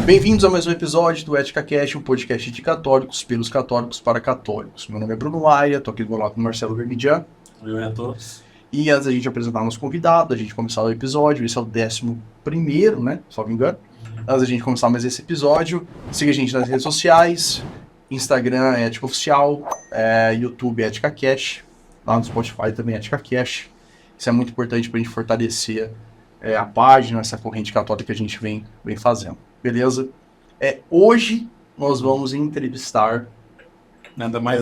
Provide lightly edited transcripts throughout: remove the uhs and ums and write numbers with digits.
Bem-vindos a mais um episódio do Ética Cast, um podcast de católicos, pelos católicos para católicos. Meu nome é Bruno Maia, tô aqui do meu lado com o Marcelo Vermidian. Oi a todos. E antes da gente apresentar nosso convidado, a gente começar o episódio, esse é o 11º, né? Só me engano. Antes da gente começar mais esse episódio, siga a gente nas redes sociais, Instagram é Ética Oficial, YouTube é Ética Cast, lá no Spotify também é Ética Cast. Isso é muito importante pra gente fortalecer a página, essa corrente católica que a gente vem fazendo. Beleza? Hoje nós vamos entrevistar Nada mais,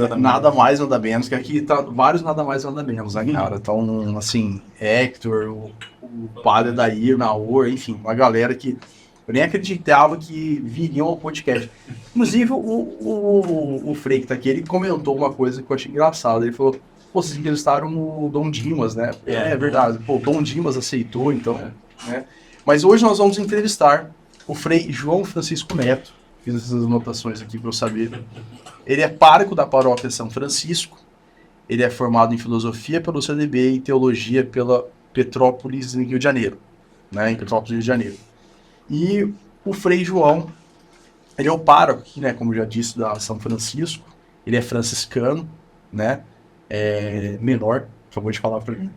nada menos, que aqui tá vários nada mais, nada menos, né, cara? Então, assim, Hector, o padre Daí, Naor, enfim, uma galera que eu nem acreditava que viriam ao podcast. Inclusive, o Frei que tá aqui, ele comentou uma coisa que eu achei engraçada. Ele falou, pô, vocês entrevistaram o Dom Dimas, né? É verdade. Pô, o Dom Dimas aceitou, então, né? Mas hoje nós vamos entrevistar o Frei João Francisco Neto. Fiz essas anotações aqui para eu saber. Ele é pároco da paróquia São Francisco. Ele é formado em filosofia pelo CDB e teologia pela Petrópolis, em Rio de Janeiro. Né? Em Petrópolis, Rio de Janeiro. E o Frei João, ele é o pároco, né, como eu já disse, da São Francisco. Ele é franciscano, né? Menor, acabou de falar para mim.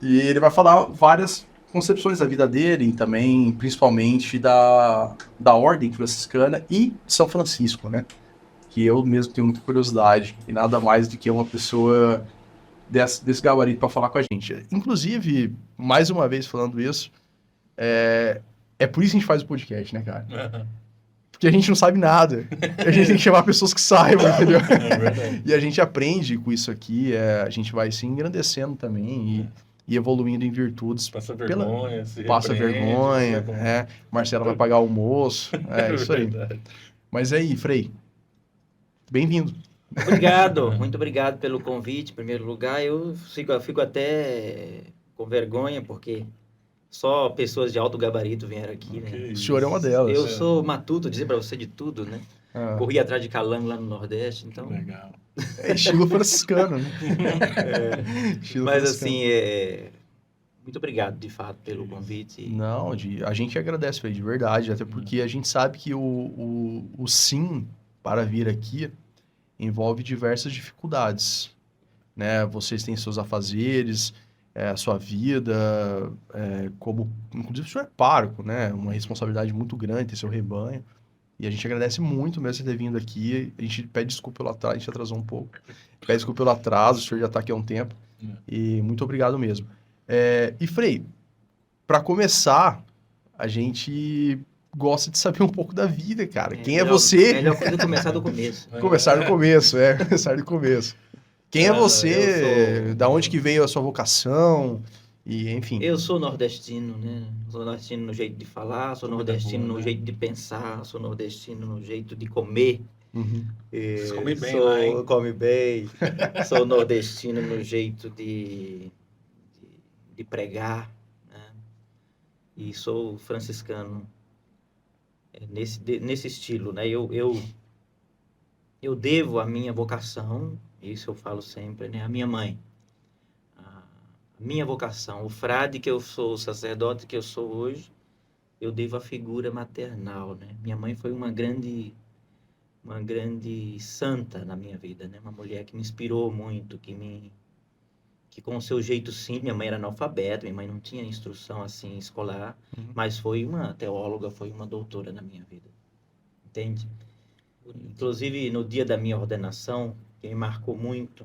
E ele vai falar várias concepções da vida dele, e também, principalmente, da Ordem Franciscana e São Francisco, né? Que eu mesmo tenho muita curiosidade, e nada mais do que uma pessoa desse gabarito para falar com a gente. Inclusive, mais uma vez falando isso, é por isso que a gente faz o podcast, né, cara? Porque a gente não sabe nada. A gente tem que chamar pessoas que saibam, entendeu? É verdade. E a gente aprende com isso aqui, a gente vai se engrandecendo também e evoluindo em virtudes. Passa vergonha, Passa vergonha, Marcelo vai pagar o almoço, isso aí. Verdade. Mas aí, Frei, bem-vindo. Obrigado, muito obrigado pelo convite. Em primeiro lugar, eu fico até com vergonha, porque só pessoas de alto gabarito vieram aqui, né? O senhor é uma delas. Eu sou matuto, dizer para você de tudo, né? Corri atrás de calango lá no Nordeste, então... Legal. É estilo franciscano, né? Estilo Mas franciscano. assim, muito obrigado, de fato, pelo convite. Não, a gente agradece, Frei, de verdade, até porque a gente sabe que o sim para vir aqui envolve diversas dificuldades, né? Vocês têm seus afazeres, a sua vida, como, inclusive o senhor é pároco, né? Uma responsabilidade muito grande, ter seu rebanho, e a gente agradece muito mesmo você ter vindo aqui. A gente pede desculpa pelo atraso, a gente atrasou um pouco, pede desculpa pelo atraso, o senhor já está aqui há um tempo, e muito obrigado mesmo. E Frei, para começar, a gente gosta de saber um pouco da vida, cara. Quem é você? Melhor coisa começar do começo. Começar do começo, começar do começo. Quem é você? Da onde que veio a sua vocação? E, enfim. Eu sou nordestino, né? Sou nordestino no jeito de falar, sou nordestino no jeito de pensar, sou nordestino no jeito de comer. Uhum. Vocês comem bem lá, hein? Come bem. Sou nordestino no jeito de pregar, né? E sou franciscano nesse estilo, né? Eu devo a minha vocação, isso eu falo sempre, né? A minha mãe. A minha vocação, o frade que eu sou, o sacerdote que eu sou hoje, eu devo à figura maternal, né? Minha mãe foi uma grande santa na minha vida, né? Uma mulher que me inspirou muito, que com o seu jeito simples, minha mãe era analfabeta, minha mãe não tinha instrução assim escolar, mas foi uma teóloga, foi uma doutora na minha vida, entende? Inclusive no dia da minha ordenação, que me marcou muito,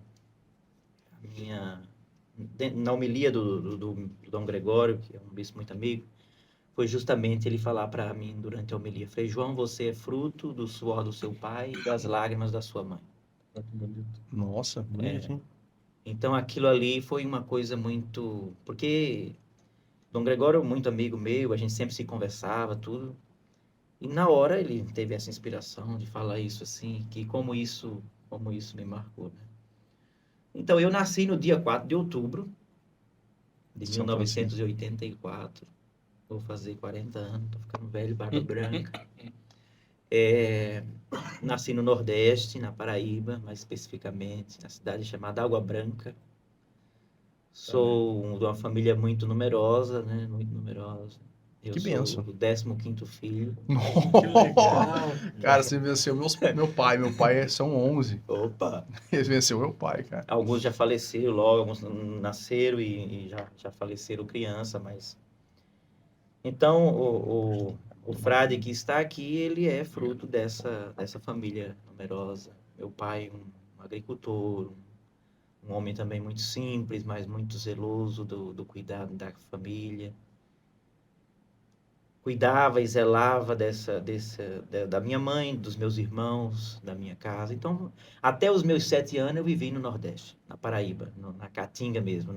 na homilia do Dom Gregório, que é um bispo muito amigo, foi justamente ele falar para mim durante a homilia: Frei João, você é fruto do suor do seu pai e das lágrimas da sua mãe. Nossa, bonito, hein? Então aquilo ali foi uma coisa muito... Porque Dom Gregório é muito amigo meu, a gente sempre se conversava, tudo. E na hora ele teve essa inspiração de falar isso assim, que como isso me marcou, né? Então eu nasci no dia 4 de outubro de 1984. Vou fazer 40 anos, tô ficando velho, barba branca. Nasci no Nordeste, na Paraíba, mais especificamente, na cidade chamada Água Branca. Sou de uma família muito numerosa, né? Muito numerosa. Eu Que sou bênção. o 15º filho. Que legal. Cara, você venceu meu pai. Meu pai são 11. Opa! Ele venceu meu pai, cara. Alguns já faleceram logo, alguns nasceram e já faleceram criança, mas... Então, o frade que está aqui, ele é fruto dessa família numerosa. Meu pai, um agricultor, um homem também muito simples, mas muito zeloso do cuidado da família. Cuidava e zelava da minha mãe, dos meus irmãos, da minha casa. Então, até os meus 7 anos eu vivi no Nordeste, na Paraíba, na Caatinga mesmo,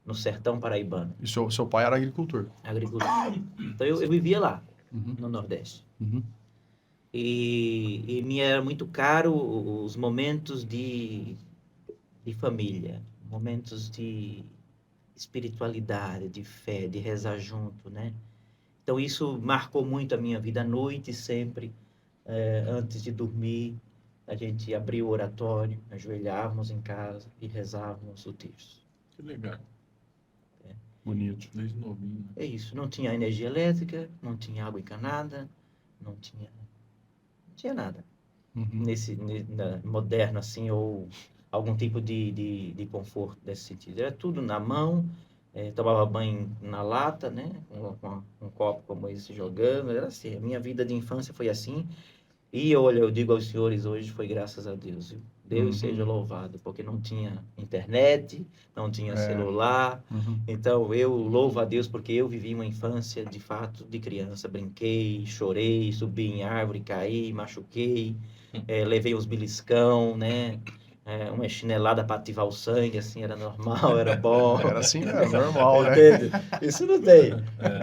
no sertão paraibano, E seu pai era agricultor. agricultura. Então, eu vivia lá, Uhum. no Nordeste. Uhum. E me era muito caro os momentos de família, momentos de espiritualidade, de fé, de rezar junto, né? Então isso marcou muito a minha vida à noite sempre, antes de dormir, a gente abria o oratório, ajoelhávamos em casa e rezávamos o terço. Que legal. Bonito. Desde novinho. É isso, não tinha energia elétrica, não tinha água encanada, não tinha nada. Uhum. Moderno assim, ou algum tipo de conforto nesse sentido. Era tudo na mão, tomava banho na lata, né? Com um copo como esse jogando, era assim. A minha vida de infância foi assim. E olha, eu digo aos senhores hoje, foi graças a Deus, viu? Deus seja louvado, porque não tinha internet, não tinha celular. Uhum. Então eu louvo a Deus porque eu vivi uma infância de fato de criança. Brinquei, chorei, subi em árvore, caí, machuquei, levei uns beliscão, né? Uma chinelada para ativar o sangue, assim, era normal, era bom. Era assim mesmo, normal, né? Entende? Isso não tem.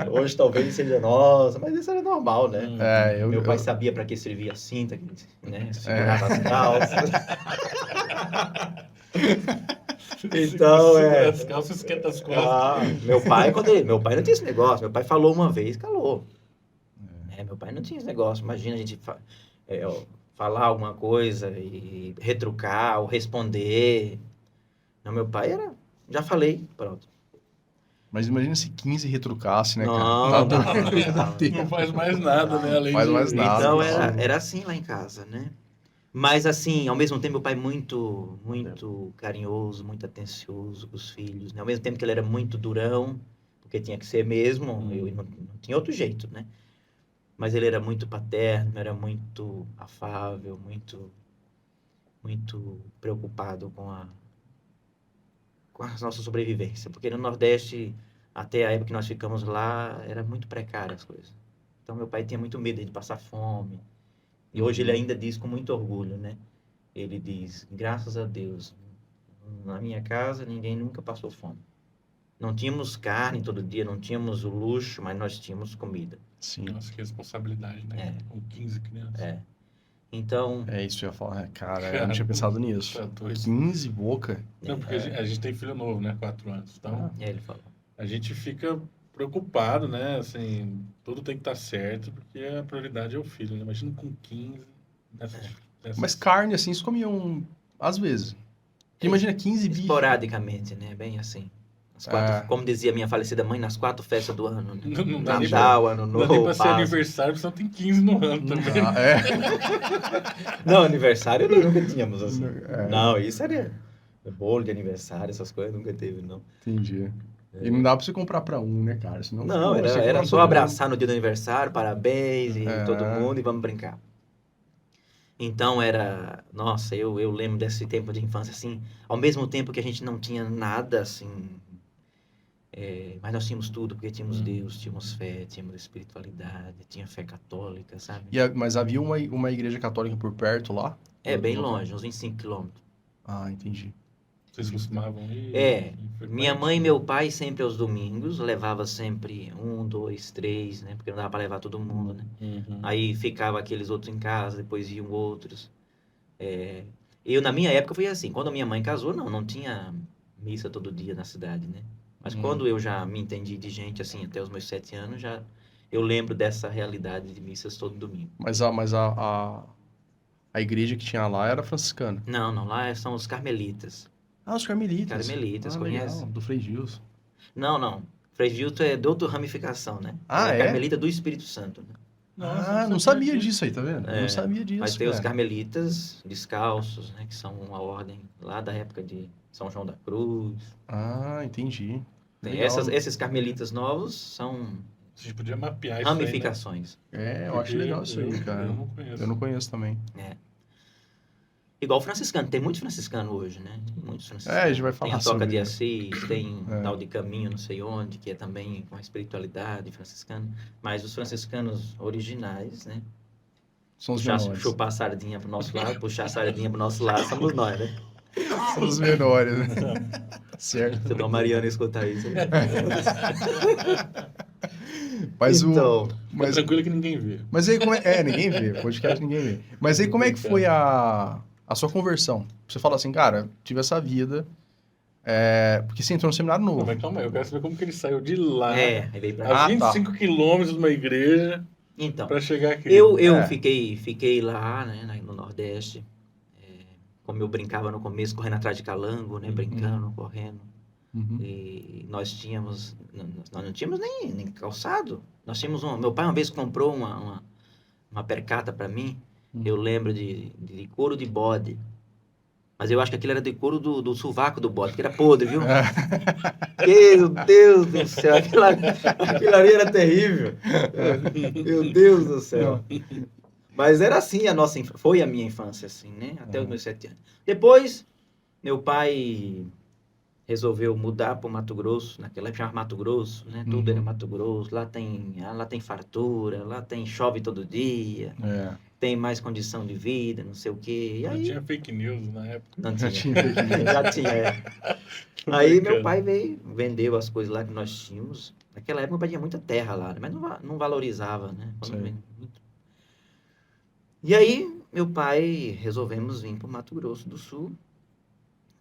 Hoje talvez seja nossa, mas isso era normal, né? Meu pai sabia para que servia a cinta, né? Segurava as calças. Então, As calças esquentam as costas. meu pai não tinha esse negócio. Meu pai falou uma vez, calou. Meu pai não tinha esse negócio. Imagina a gente falar alguma coisa e retrucar ou responder. Não, meu pai era, já falei, pronto. Mas imagina se 15 retrucasse, né, cara? Não, Não faz mais nada, né? Além Faz de... mais nada. Então não. era assim lá em casa, né? Mas assim, ao mesmo tempo, meu pai muito carinhoso, muito atencioso com os filhos, né? Ao mesmo tempo que ele era muito durão, porque tinha que ser mesmo, eu não tinha outro jeito, né? Mas ele era muito paterno, era muito afável, muito preocupado com a nossa sobrevivência, porque no Nordeste, até a época que nós ficamos lá, era muito precária as coisas. Então meu pai tinha muito medo de passar fome. E hoje ele ainda diz com muito orgulho, né? Ele diz, graças a Deus, na minha casa ninguém nunca passou fome. Não tínhamos carne todo dia, não tínhamos o luxo, mas nós tínhamos comida. Sim. Nossa, que responsabilidade, né? Com 15 crianças. Então... É isso que eu ia falar. Cara, eu não tinha pensado nisso. 15 boca. Não, porque a gente tem filho novo, né? 4 anos. Então, ele falou. A gente fica preocupado, né? Assim, tudo tem que estar certo, porque a prioridade é o filho, né? Imagina com 15... Mas carne, assim, eles comiam às vezes. Imagina 15 bifes. Esporadicamente, né? Bem assim. Como dizia minha falecida mãe, nas 4 festas do ano. Né? Não dá Natal, Ano Novo, não dá nem pra ser aniversário, porque só tem 15 no ano também. Não, aniversário nós nunca tínhamos assim. Não, isso era bolo de aniversário, essas coisas nunca teve, não. Entendi. E não dá pra você comprar pra um, né, cara? Senão, não, era só abraçar no dia do aniversário, parabéns e todo mundo e vamos brincar. Então nossa, eu lembro desse tempo de infância, assim, ao mesmo tempo que a gente não tinha nada, assim, mas nós tínhamos tudo, porque tínhamos Deus, tínhamos fé, tínhamos espiritualidade, tinha fé católica, sabe? Mas havia uma igreja católica por perto lá? Bem longe, uns 25 quilômetros. Ah, entendi. Vocês costumavam ir? Minha mãe e meu pai sempre aos domingos, levava sempre 1, 2, 3, né? Porque não dava para levar todo mundo, né? Aí ficava aqueles outros em casa, depois iam outros. Eu, na minha época, foi assim. Quando a minha mãe casou, não tinha missa todo dia na cidade, né? Mas quando eu já me entendi de gente, assim, até os meus 7 anos, eu lembro dessa realidade de missas todo domingo. Mas a igreja que tinha lá era franciscana? Não, lá são os carmelitas. Ah, os carmelitas. Carmelitas, conhece? Legal. Do Frei Gilson. Não. Presbítero é doutor ramificação, né? Ah, é? é? Carmelita do Espírito Santo, né? Ah, não sabia disso aí, tá vendo? Eu não sabia disso, Mas tem os cara. carmelitas descalços, né? Que são uma ordem lá da época de São João da Cruz. Ah, entendi. Tem Legal. esses carmelitas novos são A gente podia mapear isso aí, né? ramificações. É, eu acho Porque legal isso aí, cara. Eu não conheço. Eu não conheço também. Igual o franciscano, tem muito franciscano hoje, né? Tem muitos franciscanos. É, a gente vai Tem falar a Toca sobre de isso. Assis, tem É. tal de Caminho, não sei onde, que é também com a espiritualidade franciscana. Mas os franciscanos originais, né? São os Puxar, menores. chupar a sardinha pro nosso lado, puxar a sardinha pro nosso lado, somos nós, né? São os menores, né? Certo. Se a Dona Mariana escutar isso. Mas Então, Mas, Tranquilo que ninguém vê. mas aí como é... ninguém vê. Podcast ninguém vê. Mas aí como é que foi a sua conversão? Você fala assim, cara, tive essa vida... porque você entrou no seminário Não, novo. mas calma aí, eu quero saber como que ele saiu de lá aí veio pra cá. a 25 quilômetros de uma igreja Então, pra chegar aqui. eu É. fiquei lá, né, no Nordeste. Como eu brincava no começo, correndo atrás de calango, né? Brincando, correndo. Uhum. E nós não tínhamos nem calçado. Nós tínhamos meu pai uma vez comprou uma percata para mim. Eu lembro de couro de bode. Mas eu acho que aquilo era de couro do sovaco do bode, que era podre, viu? Meu Deus do céu, aquilo ali era terrível. Meu Deus do céu. Mas era assim foi a minha infância, assim, né? Até os meus 7 anos. Depois, meu pai resolveu mudar para o Mato Grosso, naquela época chamava Mato Grosso, né? Tudo era Mato Grosso, lá tem fartura, lá chove todo dia, tem mais condição de vida, não sei o quê. E Não aí, tinha fake news na época. não Já tinha. tinha fake news. Já tinha. Aí meu pai vendeu as coisas lá que nós tínhamos. Naquela época meu pai tinha muita terra lá, né? Mas não valorizava, né? Sei. E aí meu pai resolvemos vir para o Mato Grosso do Sul,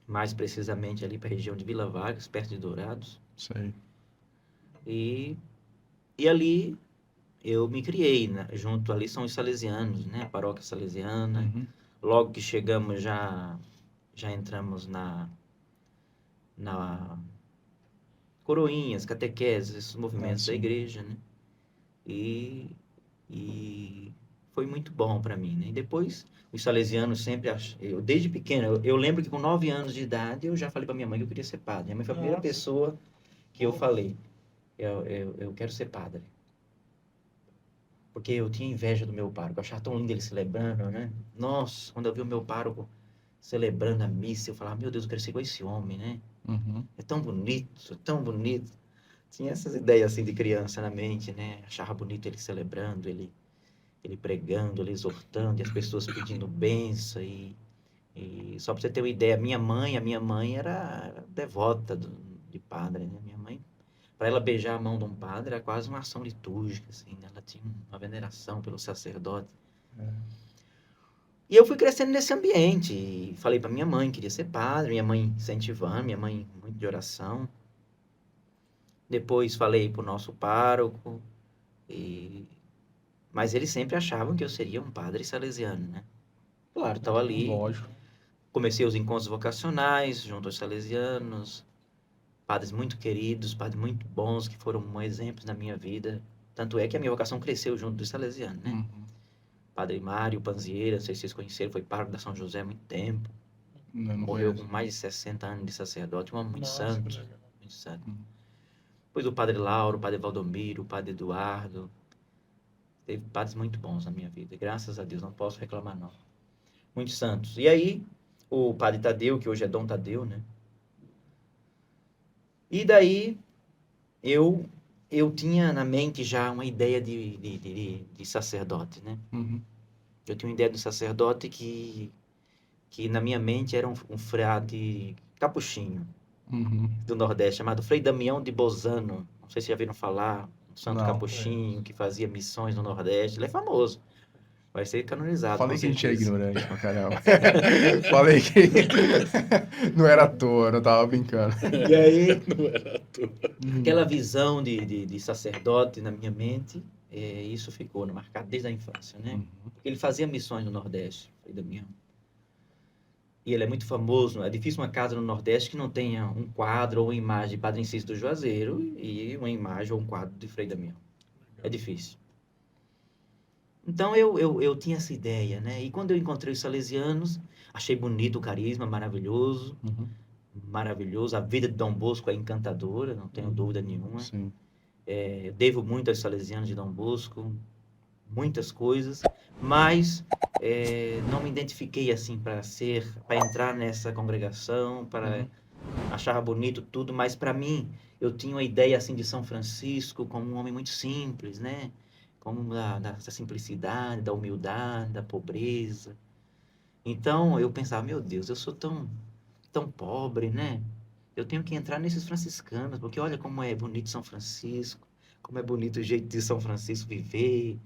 mais precisamente ali para a região de Vila Vargas, perto de Dourados. Sei. E ali eu me criei, né? Junto ali são os salesianos, né? A paróquia salesiana. Uhum. Logo que chegamos já entramos na coroinhas, catequeses, esses movimentos da sim. igreja, né? E foi muito bom para mim, né? E depois os salesianos sempre eu desde pequeno, eu lembro que com 9 anos de idade eu já falei para minha mãe que eu queria ser padre. Minha mãe foi a primeira pessoa que eu falei, eu quero ser padre. Porque eu tinha inveja do meu pároco, eu achava tão lindo ele celebrando, né? Nossa, quando eu vi o meu pároco celebrando a missa, eu falava, meu Deus, eu quero ser igual esse homem, né? Uhum. É tão bonito, tão bonito. Tinha essas ideias assim de criança na mente, né? Achava bonito ele celebrando, ele pregando, ele exortando, e as pessoas pedindo bênção. E só para você ter uma ideia, a minha mãe era devota de padre, né? Minha mãe, para ela beijar a mão de um padre, era quase uma ação litúrgica, assim, né? Ela tinha uma veneração pelo sacerdote. E eu fui crescendo nesse ambiente, e falei para minha mãe, queria ser padre, minha mãe incentivando, minha mãe muito de oração. Depois falei para o nosso pároco, mas eles sempre achavam que eu seria um padre salesiano, né? Claro, estava ali. Lógico. Comecei os encontros vocacionais junto aos salesianos, padres muito queridos, padres muito bons, que foram um exemplo na minha vida. Tanto é que a minha vocação cresceu junto dos salesianos, né? Padre Mário Panzieira, não sei se vocês conheceram, foi pároco da São José há muito tempo. Não Morreu conheço. com mais de 60 anos de sacerdote, um homem muito Nossa, santo. que legal. Muito santo. Depois o padre Lauro, o padre Valdomiro, o padre Eduardo. Teve padres muito bons na minha vida. Graças a Deus, não posso reclamar, não. Muitos santos. E aí, o padre Tadeu, que hoje é Dom Tadeu, né? E daí, eu tinha na mente já uma ideia de sacerdote, né? Uhum. Eu tinha uma ideia de sacerdote que na minha mente era um frade capuchinho Uhum. do Nordeste, chamado Frei Damião de Bozano. Não sei se já viram falar. Um santo Não. capuchinho que fazia missões no Nordeste. Ele é famoso. Vai ser canonizado. Falei com que a gente é certeza. ignorante pra caramba. Falei que não era à toa, eu tava brincando. E aí, Não era à toa. aquela visão de sacerdote na minha mente, isso ficou marcado desde a infância, né? Uhum. Porque ele fazia missões no Nordeste, Frei Damião. e ele é muito famoso. É difícil uma casa no Nordeste que não tenha um quadro ou uma imagem de Padre Cícero do Juazeiro e uma imagem ou um quadro de Frei Damião. É difícil. Então eu tinha essa ideia, né? E quando eu encontrei os salesianos, achei bonito o carisma, maravilhoso, Uhum. maravilhoso. A vida de Dom Bosco é encantadora, não tenho dúvida nenhuma. Sim. Eu devo muito aos salesianos de Dom Bosco, muitas coisas, mas não me identifiquei assim para entrar nessa congregação, para achar bonito tudo, mas para mim eu tinha uma ideia assim de São Francisco como um homem muito simples, né? Como da simplicidade, da humildade, da pobreza. Então eu pensava, meu Deus, eu sou tão pobre, né? Eu tenho que entrar nesses franciscanos, porque olha como é bonito São Francisco, como é bonito o jeito de São Francisco viver.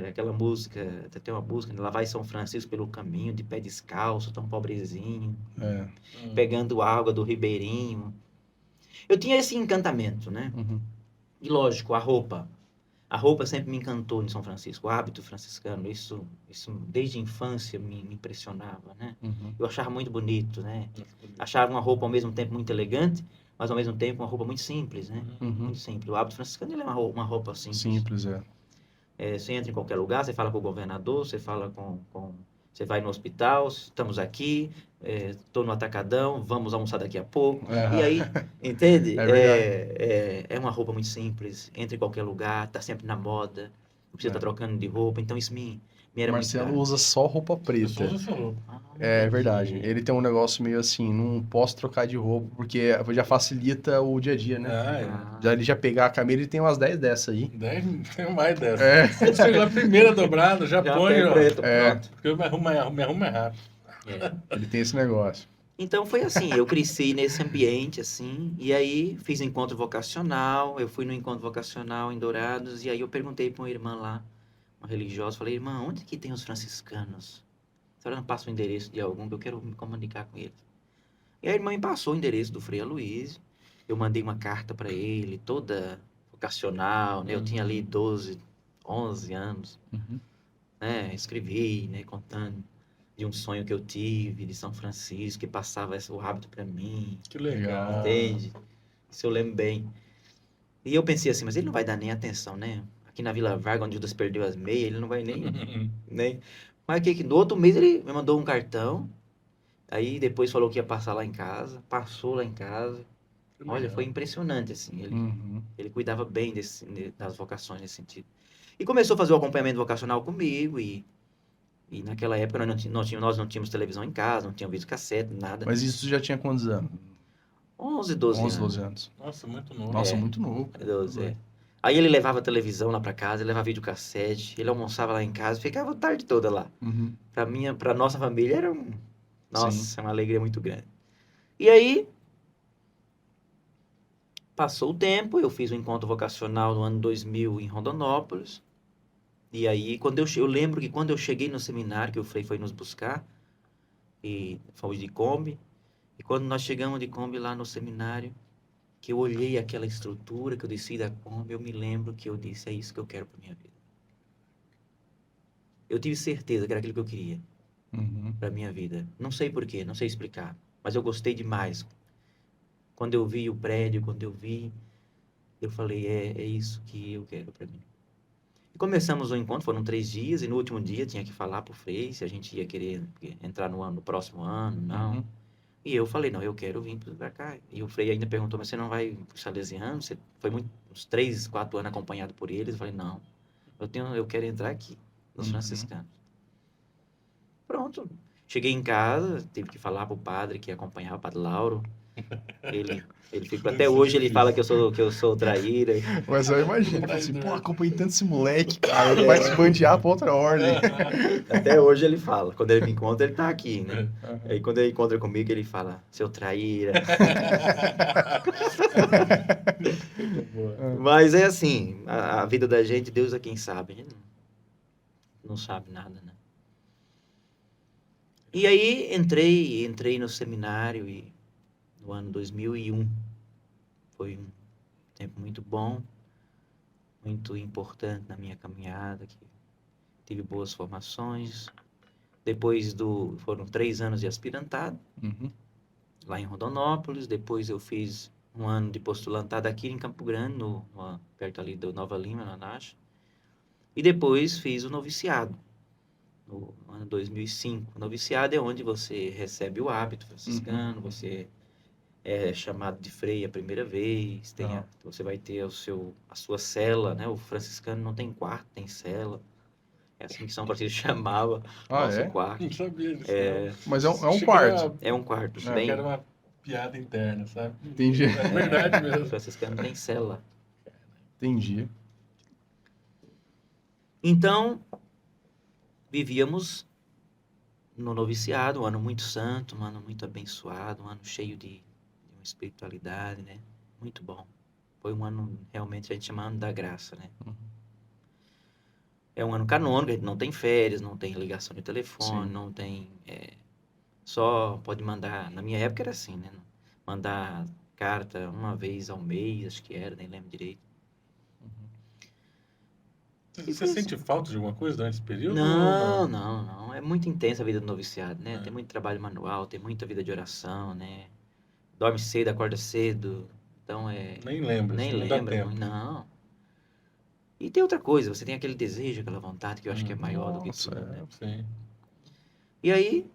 Aquela música, tem uma música, lá vai São Francisco pelo caminho, de pé descalço, tão pobrezinho, É. pegando água do ribeirinho. Eu tinha esse encantamento, né? Uhum. E lógico, a roupa. A roupa sempre me encantou em São Francisco, o hábito franciscano, isso desde a infância me impressionava, né? Uhum. Eu achava muito bonito, né? Achava uma roupa ao mesmo tempo muito elegante, mas ao mesmo tempo uma roupa muito simples, né? Uhum. Muito simples. O hábito franciscano ele é uma roupa simples. Simples, é. Você entra em qualquer lugar, você fala com o governador, você fala você vai no hospital, estamos aqui, estou no atacadão, vamos almoçar daqui a pouco. E aí, entende? É verdade. É uma roupa muito simples, entra em qualquer lugar, está sempre na moda, não precisa estar trocando de roupa, então isso me era muito Marcelo caro. usa só roupa Eu só preta. uso essa roupa. É Entendi. verdade. Ele tem um negócio meio assim, não posso trocar de roupa, porque já facilita o dia a dia, né? Ah, Ele já pegar a camisa, ele tem umas 10 dessas aí. 10, tem mais dessa. É. Quando chega lá, primeira dobrada, já põe, pé ó. preto, É. pronto. Porque eu me arrumo é rápido. É. Ele tem esse negócio. Então foi assim, eu cresci nesse ambiente assim, e aí fiz encontro vocacional, eu fui no encontro vocacional em Dourados, e aí eu perguntei para uma irmã lá, uma religiosa, falei, irmã, onde que tem os franciscanos? A senhora não passa o endereço de algum que eu quero me comunicar com eles. E a irmã me passou o endereço do Frei Aloysio, eu mandei uma carta para ele, toda vocacional, né? Eu tinha ali 12, 11 anos, Uhum. né? Escrevi, né? Contando de um sonho que eu tive de São Francisco, que passava o hábito para mim, Que legal. entende? Isso eu lembro bem. E eu pensei assim, mas ele não vai dar nem atenção, né? Aqui na Vila Varga, onde Judas perdeu as meias, ele não vai nem... Mas que no outro mês ele me mandou um cartão, aí depois falou que ia passar lá em casa, passou lá em casa. Que Olha, legal. foi impressionante, assim, Uhum. ele cuidava bem das vocações nesse sentido. E começou a fazer o acompanhamento vocacional comigo, e naquela época nós não tínhamos televisão em casa, não tínhamos videocassete, nada. Mas isso já tinha quantos anos? 11, 12 11, anos. 12 anos. Nossa, muito novo. Nossa, É. muito novo. 12, é. Aí ele levava a televisão lá pra casa, ele levava videocassete, ele almoçava lá em casa, ficava a tarde toda lá. Uhum. Pra nossa família era uma alegria muito grande. E aí, passou o tempo, eu fiz um encontro vocacional no ano 2000 em Rondonópolis. E aí, eu lembro que quando eu cheguei no seminário, que o Frei foi nos buscar, e fomos de Kombi, e quando nós chegamos de Kombi lá no seminário, que eu olhei aquela estrutura, que eu desci da Kombi, eu me lembro que eu disse, é isso que eu quero para minha vida. Eu tive certeza que era aquilo que eu queria Uhum. para minha vida. Não sei porquê, não sei explicar, mas eu gostei demais. Quando eu vi o prédio, eu falei, é isso que eu quero para mim. E começamos o encontro, foram 3 dias, e no último dia tinha que falar pro Frei se a gente ia querer entrar no próximo ano, não. Uhum. E eu falei, não, eu quero vir para cá. E o Frei ainda perguntou, mas você não vai para os salesianos? Você foi uns 3, 4 anos acompanhado por eles? Eu falei, não, eu quero entrar aqui, nos franciscanos. Pronto. Cheguei em casa, tive que falar pro padre que acompanhava, o padre Lauro. Ele ficou, até hoje ele fala que eu sou traíra. Mas eu imagino, ele fala assim, pô, acompanhei tanto esse moleque, cara, ele vai se bandear pra outra ordem. Até hoje ele fala. Quando ele me encontra, ele tá aqui, né? Aí quando ele encontra comigo, ele fala, seu traíra. Mas é assim, a vida da gente, Deus é quem sabe. A gente não sabe nada, né? E aí entrei no seminário no ano 2001. Foi um tempo muito bom, muito importante na minha caminhada, que tive boas formações. Foram 3 anos de aspirantado, Uhum. lá em Rondonópolis. Depois eu fiz um ano de postulantado aqui em Campo Grande, perto ali do Nova Lima, na Nacha. E depois fiz o noviciado, no ano 2005. O noviciado é onde você recebe o hábito franciscano, você é chamado de frei a primeira vez, você vai ter a sua cela, né? O franciscano não tem quarto, tem cela. É assim que São Francisco chamava nosso É? quarto. Não sabia disso, Mas é um Achei que quarto. É um quarto Achei que bem... era uma piada interna, sabe? Entendi. É verdade O mesmo. franciscano tem cela. Entendi. Então, vivíamos no noviciado, um ano muito santo, um ano muito abençoado, um ano cheio de uma espiritualidade, né? Muito bom. Foi um ano, realmente, a gente chama ano da graça, né? É um ano canônico, a gente não tem férias, não tem ligação de telefone, Sim. não tem... só pode mandar... Na minha época era assim, né? Mandar carta uma vez ao mês, acho que era, nem lembro direito. Você sente falta de alguma coisa durante esse período? Não, não, não. É muito intensa a vida do noviciado, né? É. Tem muito trabalho manual, tem muita vida de oração, né? Dorme cedo, acorda cedo. Então Nem lembro, nem assim, não dá lembra, tempo. não. E tem outra coisa, você tem aquele desejo, aquela vontade que eu acho que é maior do que Nossa, tudo, né? Sim. E aí,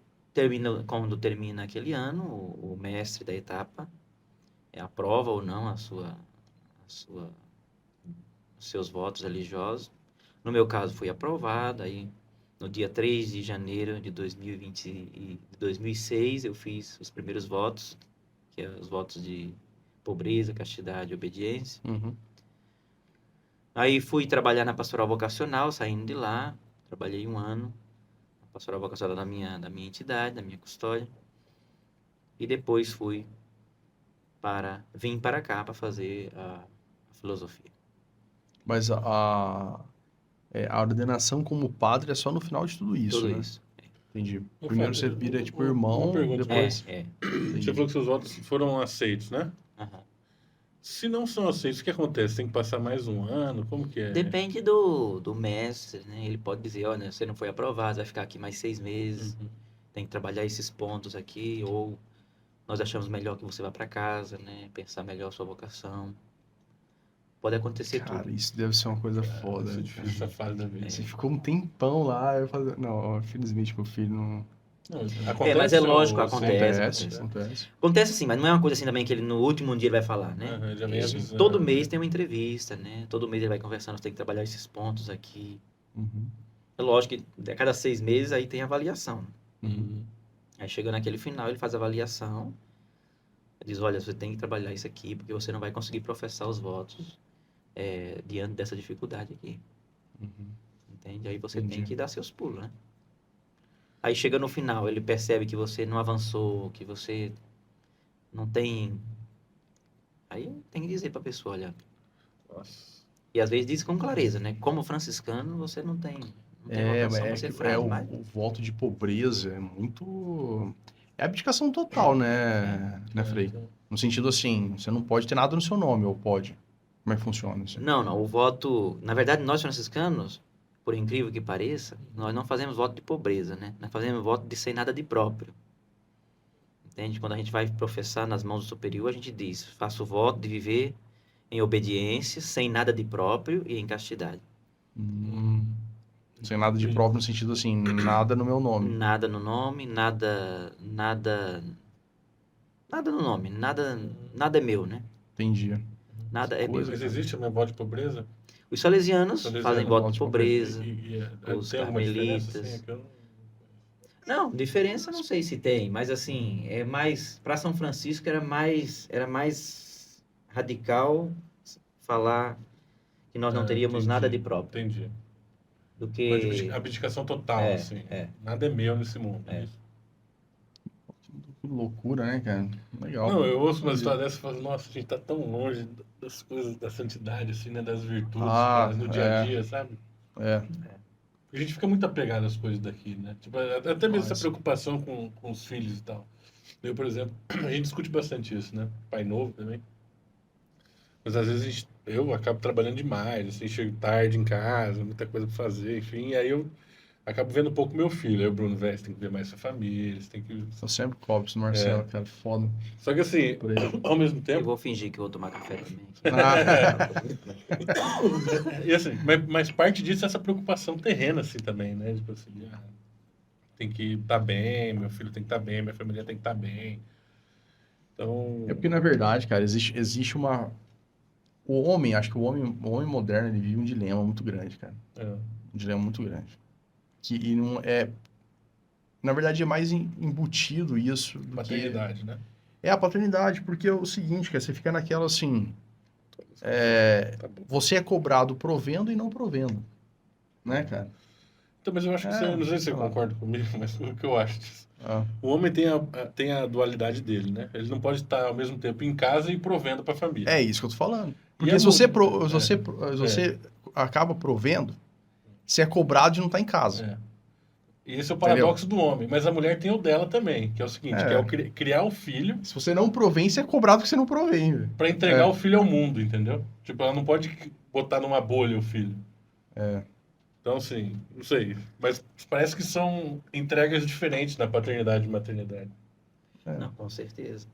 quando termina aquele ano, o mestre da etapa aprova ou não os seus votos religiosos. No meu caso, foi aprovado. Aí, no dia 3 de janeiro de 2006, eu fiz os primeiros votos, que é os votos de pobreza, castidade e obediência. Uhum. Aí fui trabalhar na pastoral vocacional, saindo de lá. Trabalhei 1 ano na pastoral vocacional da minha entidade, da minha custódia. E depois vim para cá para fazer a filosofia. Mas a ordenação como padre é só no final de tudo isso, Tudo né? isso. Entendi. Ô, Primeiro Fábio, você vira tipo uma irmão, pergunta. depois... Você falou que seus votos foram aceitos, né? Aham. Se não são aceitos, o que acontece? Tem que passar mais um ano? Como que é? Depende do mestre, né? Ele pode dizer, olha, você não foi aprovado, vai ficar aqui mais 6 meses, Uhum. tem que trabalhar esses pontos aqui, ou nós achamos melhor que você vá para casa, né? Pensar melhor a sua vocação. Pode acontecer Cara, tudo. isso deve ser uma coisa foda. Isso é difícil, essa fase da vida. Você ficou um tempão lá, eu falei, não, infelizmente meu filho não... Não, Mas é lógico, ou- acontece. Acontece. Acontece assim, mas não é uma coisa assim também que ele no último dia ele vai falar, né? Aham, já vem Ele- avisando, todo né? mês tem uma entrevista, né? Todo mês ele vai conversando, você tem que trabalhar esses pontos aqui. Uhum. É lógico que a cada 6 meses aí tem avaliação. Uhum. Aí chega naquele final, ele faz a avaliação, diz, olha, você tem que trabalhar isso aqui, porque você não vai conseguir professar os votos diante dessa dificuldade aqui. Uhum. Entende? Aí você Entendi. tem que dar seus pulos, né? Aí chega no final, ele percebe que você não avançou, que você não tem... Aí tem que dizer pra pessoa, olha... Nossa. E às vezes diz com clareza, né? Como franciscano, você não tem Mas vocação para ser frade, mas... o voto de pobreza é muito... É abdicação total, né, Frei? No sentido assim, você não pode ter nada no seu nome, ou pode? Como é que funciona isso? Não, o voto... Na verdade, nós franciscanos, por incrível que pareça, nós não fazemos voto de pobreza, né? Nós fazemos voto de sem nada de próprio. Entende? Quando a gente vai professar nas mãos do superior, a gente diz, faço voto de viver em obediência, sem nada de próprio e em castidade. Sem nada de próprio no sentido assim, nada no meu nome. Nada no nome, nada no nome, nada é meu, né? Entendi. Nada é meu. Coisa, Mas cara. existe uma voto de pobreza? Os salesianos Salesianos, fazem voto voto de de pobreza. Os Tem alguma diferença? carmelitas. Assim, é que eu Não, diferença não sei se tem, mas assim, é mais para São Francisco era mais radical falar que nós não teríamos entendi, nada de próprio Entendi. do Uma que abdicação total, É, assim. é. Nada é meu nesse mundo. É. Isso. Que loucura, né, cara? Legal. Não, eu ouço uma história dessa e falo, nossa, a gente tá tão longe das coisas da santidade, assim, né? Das virtudes, cara, no dia a dia, sabe? É. A gente fica muito apegado às coisas daqui, né? Tipo, até mesmo essa Nossa. preocupação com os filhos e tal. Eu, por exemplo, a gente discute bastante isso, né? Pai novo também. Mas às vezes eu acabo trabalhando demais, assim, chego tarde em casa, muita coisa pra fazer, enfim. E aí eu acabo vendo um pouco meu filho. Aí o Bruno, velho, você tem que ver mais sua família, você tem que... Eu sempre cobro isso do Marcelo, cara, foda. Só que assim, Por aí. ao mesmo Eu tempo... vou fingir que eu vou tomar café também. E assim, mas parte disso é essa preocupação terrena, assim, também, né? Tipo assim, tem que estar bem, meu filho tem que estar bem, minha família tem que estar bem. Então... É porque, na verdade, cara, existe uma... O homem, acho que o homem moderno, ele vive um dilema muito grande, cara. Um dilema muito grande. E não é... Na verdade, é mais embutido isso do que... paternidade, né? É a paternidade, porque é o seguinte, cara, você fica naquela assim... Tá bom. Você é cobrado provendo e não provendo. Né, cara? Então, mas eu acho que você, não sei se você sei lá. concorda comigo, mas o que eu acho disso. Ah, O homem tem a dualidade dele, né? Ele não pode estar ao mesmo tempo em casa e provendo para a família. é isso que eu tô falando. Porque E é se você, muito- se você acaba provendo, você é cobrado de não estar em casa. É. E esse é o paradoxo do homem. Mas a mulher tem o dela também, que é o seguinte, É. que é o criar o filho Se você não provém, você é cobrado que você não provém, velho. para entregar o filho ao mundo, entendeu? Tipo, ela não pode botar numa bolha o filho. Então, assim, não sei. Mas parece que são entregas diferentes na paternidade e maternidade. Não, com certeza.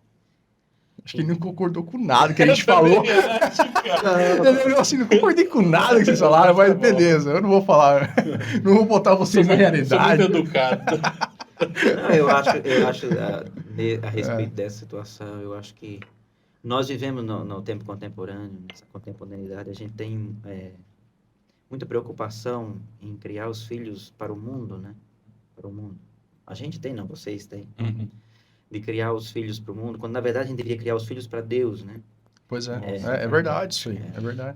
Acho que ele não concordou com nada que a gente falou. Também acho, cara. Eu, assim, não concordei com nada que vocês falaram, mas beleza, eu não vou falar. Não vou botar vocês na Sou realidade. muito educado. Não, eu acho a respeito dessa situação, eu acho que nós vivemos no tempo contemporâneo, nessa contemporaneidade, a gente tem muita preocupação em criar os filhos para o mundo, né? Para o mundo. A gente tem, não, vocês têm. Uhum. De criar os filhos para o mundo, quando na verdade a gente deveria criar os filhos para Deus, né? Pois é verdade isso aí, é verdade.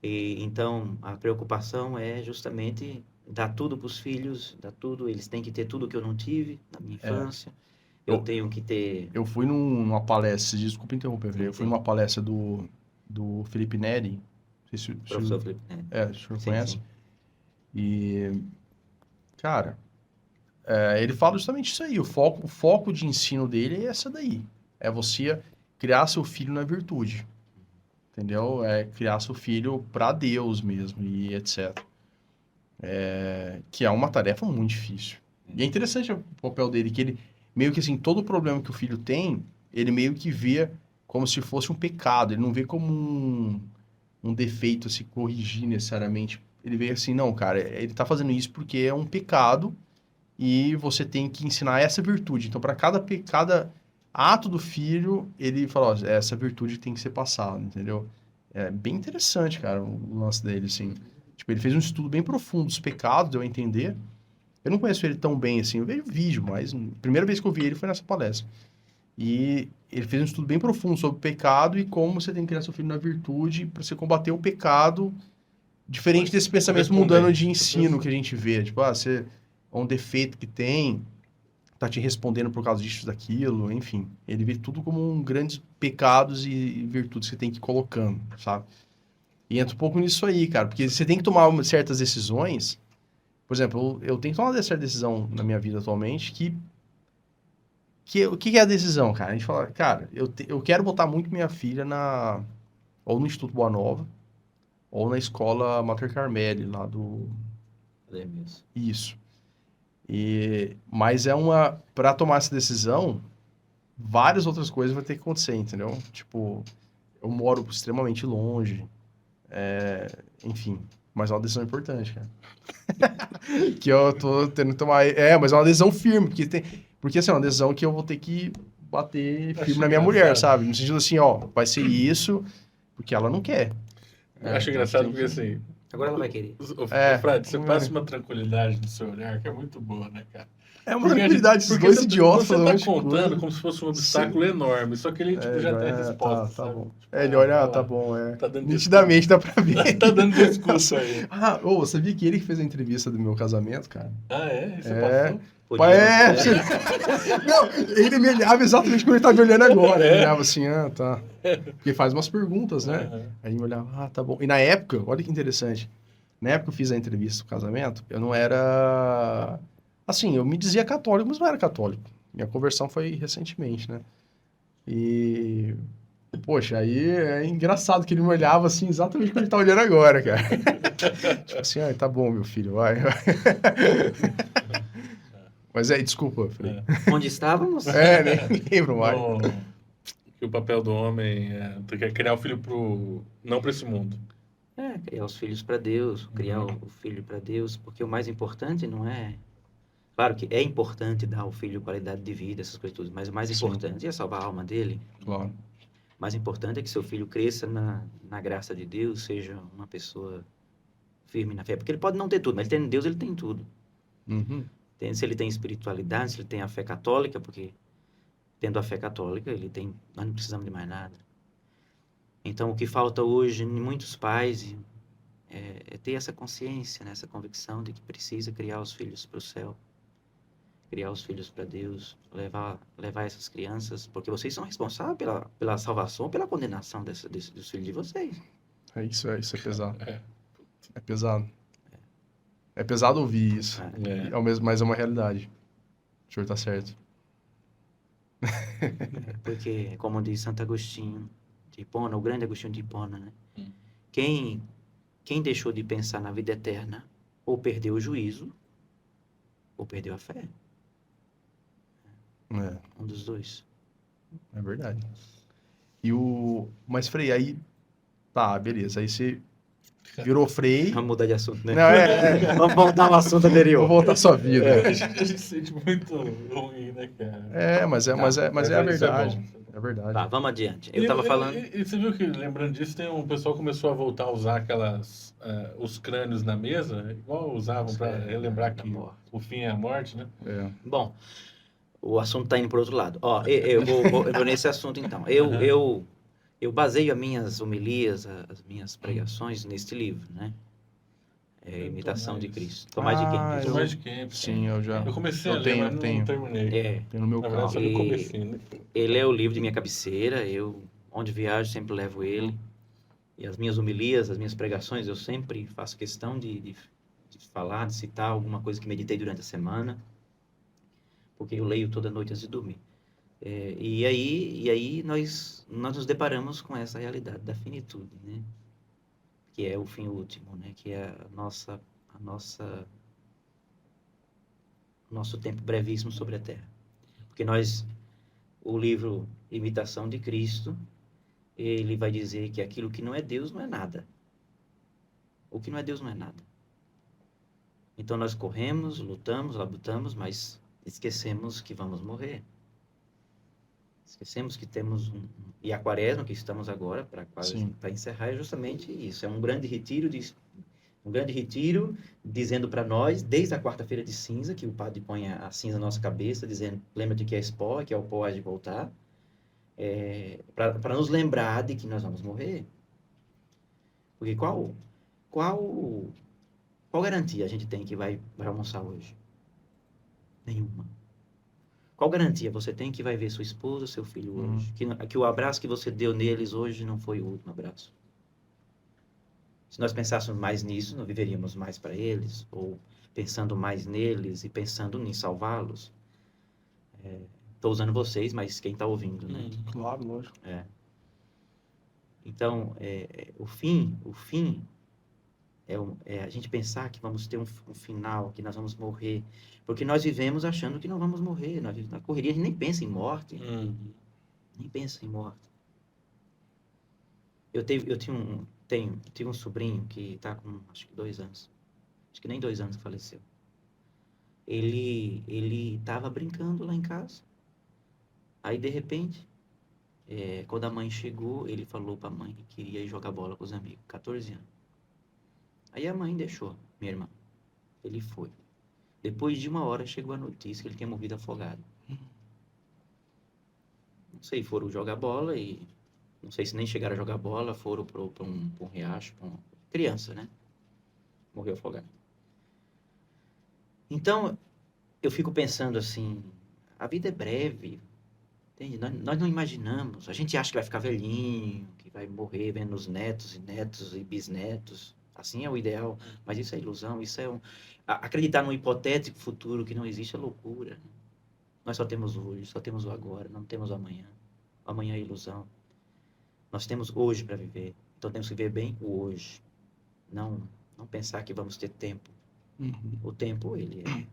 E então a preocupação é justamente dar tudo para os filhos, dar tudo, eles têm que ter tudo que eu não tive na minha infância. Eu tenho que ter. Eu fui numa palestra, desculpa interromper, eu fui Sim. numa palestra do Felipe Neri, não sei se Professor Felipe, né? o senhor Sim, conhece. sim. E, cara, ele fala justamente isso aí. O foco de ensino dele é essa daí. É você criar seu filho na virtude. Entendeu? É criar seu filho para Deus mesmo e etc. Que é uma tarefa muito difícil. E é interessante o papel dele, que ele meio que assim, todo problema que o filho tem, ele meio que vê como se fosse um pecado. Ele não vê como um defeito a se corrigir necessariamente. Ele vê assim, não, cara, ele tá fazendo isso porque é um pecado e você tem que ensinar essa virtude. Então, para cada ato do filho, ele fala, ó, essa virtude tem que ser passada, entendeu? É bem interessante, cara, o lance dele, assim. Tipo, ele fez um estudo bem profundo dos pecados, deu a entender. Eu não conheço ele tão bem, assim, eu vejo vídeo, mas a primeira vez que eu vi ele foi nessa palestra. E ele fez um estudo bem profundo sobre o pecado e como você tem que criar seu filho na virtude para você combater o pecado, diferente desse pensamento mundano de ensino que a gente vê. Tipo, você é um defeito que tem, tá te respondendo por causa disso, daquilo, enfim. Ele vê tudo como grandes pecados e virtudes que você tem que ir colocando, sabe? E entra um pouco nisso aí, cara, porque você tem que tomar certas decisões. Por exemplo, eu tenho que tomar uma certa decisão na minha vida atualmente o que é a decisão, cara? A gente fala, cara, eu quero botar muito minha filha ou no Instituto Boa Nova, ou na escola Mater Carmeli, lá do... Isso. Mas para tomar essa decisão, várias outras coisas vão ter que acontecer, entendeu? Tipo, eu moro extremamente longe, enfim, mas é uma decisão importante, cara. Que eu tô tendo que tomar. Mas é uma decisão firme, porque assim, é uma decisão que eu vou ter que bater firme na minha mulher, sabe? No sentido assim, ó, vai ser isso, porque ela não quer. Eu acho engraçado porque assim. Agora ela vai querer. Fred, você passa uma tranquilidade no seu olhar que é muito boa, né, cara? É uma tranquilidade, esses dois idiotas falando. Você tá falando contando coisa. como se fosse um obstáculo enorme, só que ele tipo, já tem a resposta. Tá sabe? bom. Tipo, Ele olha, tá bom, Tá dando nitidamente dá pra ver. tá dando discurso aí. Você sabia que ele que fez a entrevista do meu casamento, cara? Ah, é? Você passou? Não, ele me olhava exatamente como ele tá me olhando agora. Ele olhava assim, tá. Porque faz umas perguntas, né? Uhum. Aí ele me olhava, tá bom. E na época, olha que interessante. Na época que eu fiz a entrevista do casamento, eu não era... Assim, eu me dizia católico, mas não era católico. Minha conversão foi recentemente, né? E poxa, aí é engraçado que ele me olhava assim, exatamente como ele tá olhando agora, cara. Tipo assim, tá bom, meu filho, vai. Mas desculpa, Frei. Onde estávamos? Nem lembro mais. Que o papel do homem é criar o filho não para esse mundo. Criar os filhos para Deus, criar o filho para Deus, porque o mais importante não é... Claro que é importante dar ao filho qualidade de vida, essas coisas tudo, mas o mais importante é salvar a alma dele. Claro. O mais importante é que seu filho cresça na graça de Deus, seja uma pessoa firme na fé, porque ele pode não ter tudo, mas tendo Deus ele tem tudo. Uhum. Se ele tem espiritualidade, se ele tem a fé católica, porque tendo a fé católica, nós não precisamos de mais nada. Então, o que falta hoje em muitos pais é ter essa consciência, né, essa convicção de que precisa criar os filhos para o céu, criar os filhos para Deus, levar essas crianças, porque vocês são responsáveis pela salvação, pela condenação dos filhos de vocês. Isso é pesado. É pesado. É pesado ouvir isso. Mas é uma realidade. O senhor tá certo. Porque, como diz Santo Agostinho de Hipona, o grande Agostinho de Hipona, né? Quem deixou de pensar na vida eterna ou perdeu o juízo ou perdeu a fé. Um dos dois. É verdade. Mas, Frei, aí... Tá, beleza. Aí você virou Frei... Vamos mudar de assunto, né? Não, Vamos voltar ao assunto anterior. Vou voltar à sua vida. A gente se sente muito ruim, né, cara? Mas é a verdade. É É verdade. Tá, vamos adiante. Eu tava falando... E você viu que, lembrando disso, o pessoal começou a voltar a usar os crânios na mesa, igual usavam para relembrar que o fim é a morte, né? Bom, o assunto tá indo por outro lado. Eu vou nesse assunto, então. Eu baseio as minhas homilias, as minhas pregações neste livro, né? Imitação de Cristo. Tomás de Kempis. Tomás de Kempis. Sim, eu comecei a ler, mas não terminei. Tem no meu Na verdade, carro. só no comecinho, né? Ele é o livro de minha cabeceira. Onde viajo, sempre levo ele. E as minhas homilias, as minhas pregações, eu sempre faço questão de falar, de citar alguma coisa que meditei durante a semana. Porque eu leio toda noite antes de dormir. E aí nós nos deparamos com essa realidade da finitude, né? Que é o fim último, né? Que é nosso tempo brevíssimo sobre a Terra. Porque o livro Imitação de Cristo, ele vai dizer que aquilo que não é Deus não é nada. O que não é Deus não é nada. Então nós corremos, lutamos, labutamos, mas esquecemos que vamos morrer. Esquecemos que temos E a quaresma que estamos agora, para encerrar, é justamente isso. É um grande retiro, dizendo para nós, desde a quarta-feira de cinza, que o padre põe a cinza na nossa cabeça, dizendo, lembra-te que és pó, que ao pó há de voltar, para nos lembrar de que nós vamos morrer. Porque qual garantia a gente tem que vai almoçar hoje? Nenhuma. Qual garantia você tem que vai ver sua esposa, seu filho hoje? Que o abraço que você deu neles hoje não foi o último abraço. Se nós pensássemos mais nisso, não viveríamos mais para eles, ou pensando mais neles e pensando em salvá-los. Estou usando vocês, mas quem está ouvindo, né? Claro, lógico. Então, o fim é a gente pensar que vamos ter um final, que nós vamos morrer. Porque nós vivemos achando que não vamos morrer. Na correria a gente nem pensa em morte. Nem pensa em morte. Eu tive um sobrinho que está com, acho que 2 anos. Acho que nem 2 anos que faleceu. Ele estava brincando lá em casa. Aí, de repente, quando a mãe chegou, ele falou para a mãe que queria ir jogar bola com os amigos. 14 anos. Aí a mãe deixou, minha irmã. Ele foi. Depois de 1 hora chegou a notícia que ele tinha morrido afogado. Não sei, foram jogar bola e... Não sei se nem chegaram a jogar bola, foram para um riacho, criança, né? Morreu afogado. Então, eu fico pensando assim, a vida é breve, entende? Nós não imaginamos, a gente acha que vai ficar velhinho, que vai morrer vendo os netos e bisnetos. Assim é o ideal, mas isso é ilusão, isso é acreditar num hipotético futuro que não existe é loucura. Nós só temos hoje, só temos o agora, não temos o amanhã. O amanhã é ilusão. Nós temos hoje para viver. Então temos que viver bem o hoje. Não pensar que vamos ter tempo. O tempo, ele é.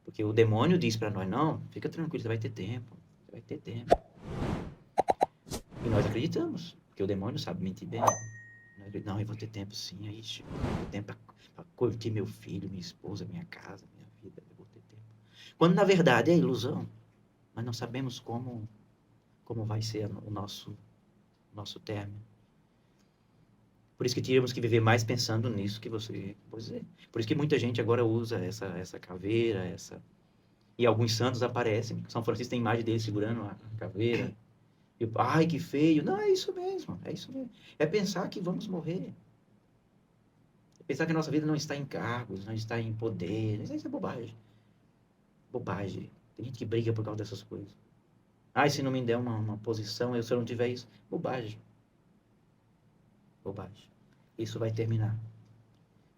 Porque o demônio diz para nós, não, fica tranquilo, você vai ter tempo. Você vai ter tempo. E nós acreditamos, porque o demônio sabe mentir bem. Não, eu vou ter tempo sim, aí eu vou ter tempo para curtir meu filho, minha esposa, minha casa, minha vida, eu vou ter tempo. Quando na verdade é ilusão. Nós não sabemos como vai ser o nosso término. Por isso que tínhamos que viver mais pensando nisso que você pode dizer. Por isso que muita gente agora usa essa caveira, e alguns santos aparecem. São Francisco tem imagem dele segurando a caveira. E, ai, que feio. Não, é isso mesmo, é isso mesmo. É pensar que vamos morrer. É pensar que a nossa vida não está em cargos, não está em poder. Isso é bobagem. Bobagem. Tem gente que briga por causa dessas coisas. Ai, se não me der uma posição, se eu não tiver isso. Bobagem. Bobagem. Isso vai terminar.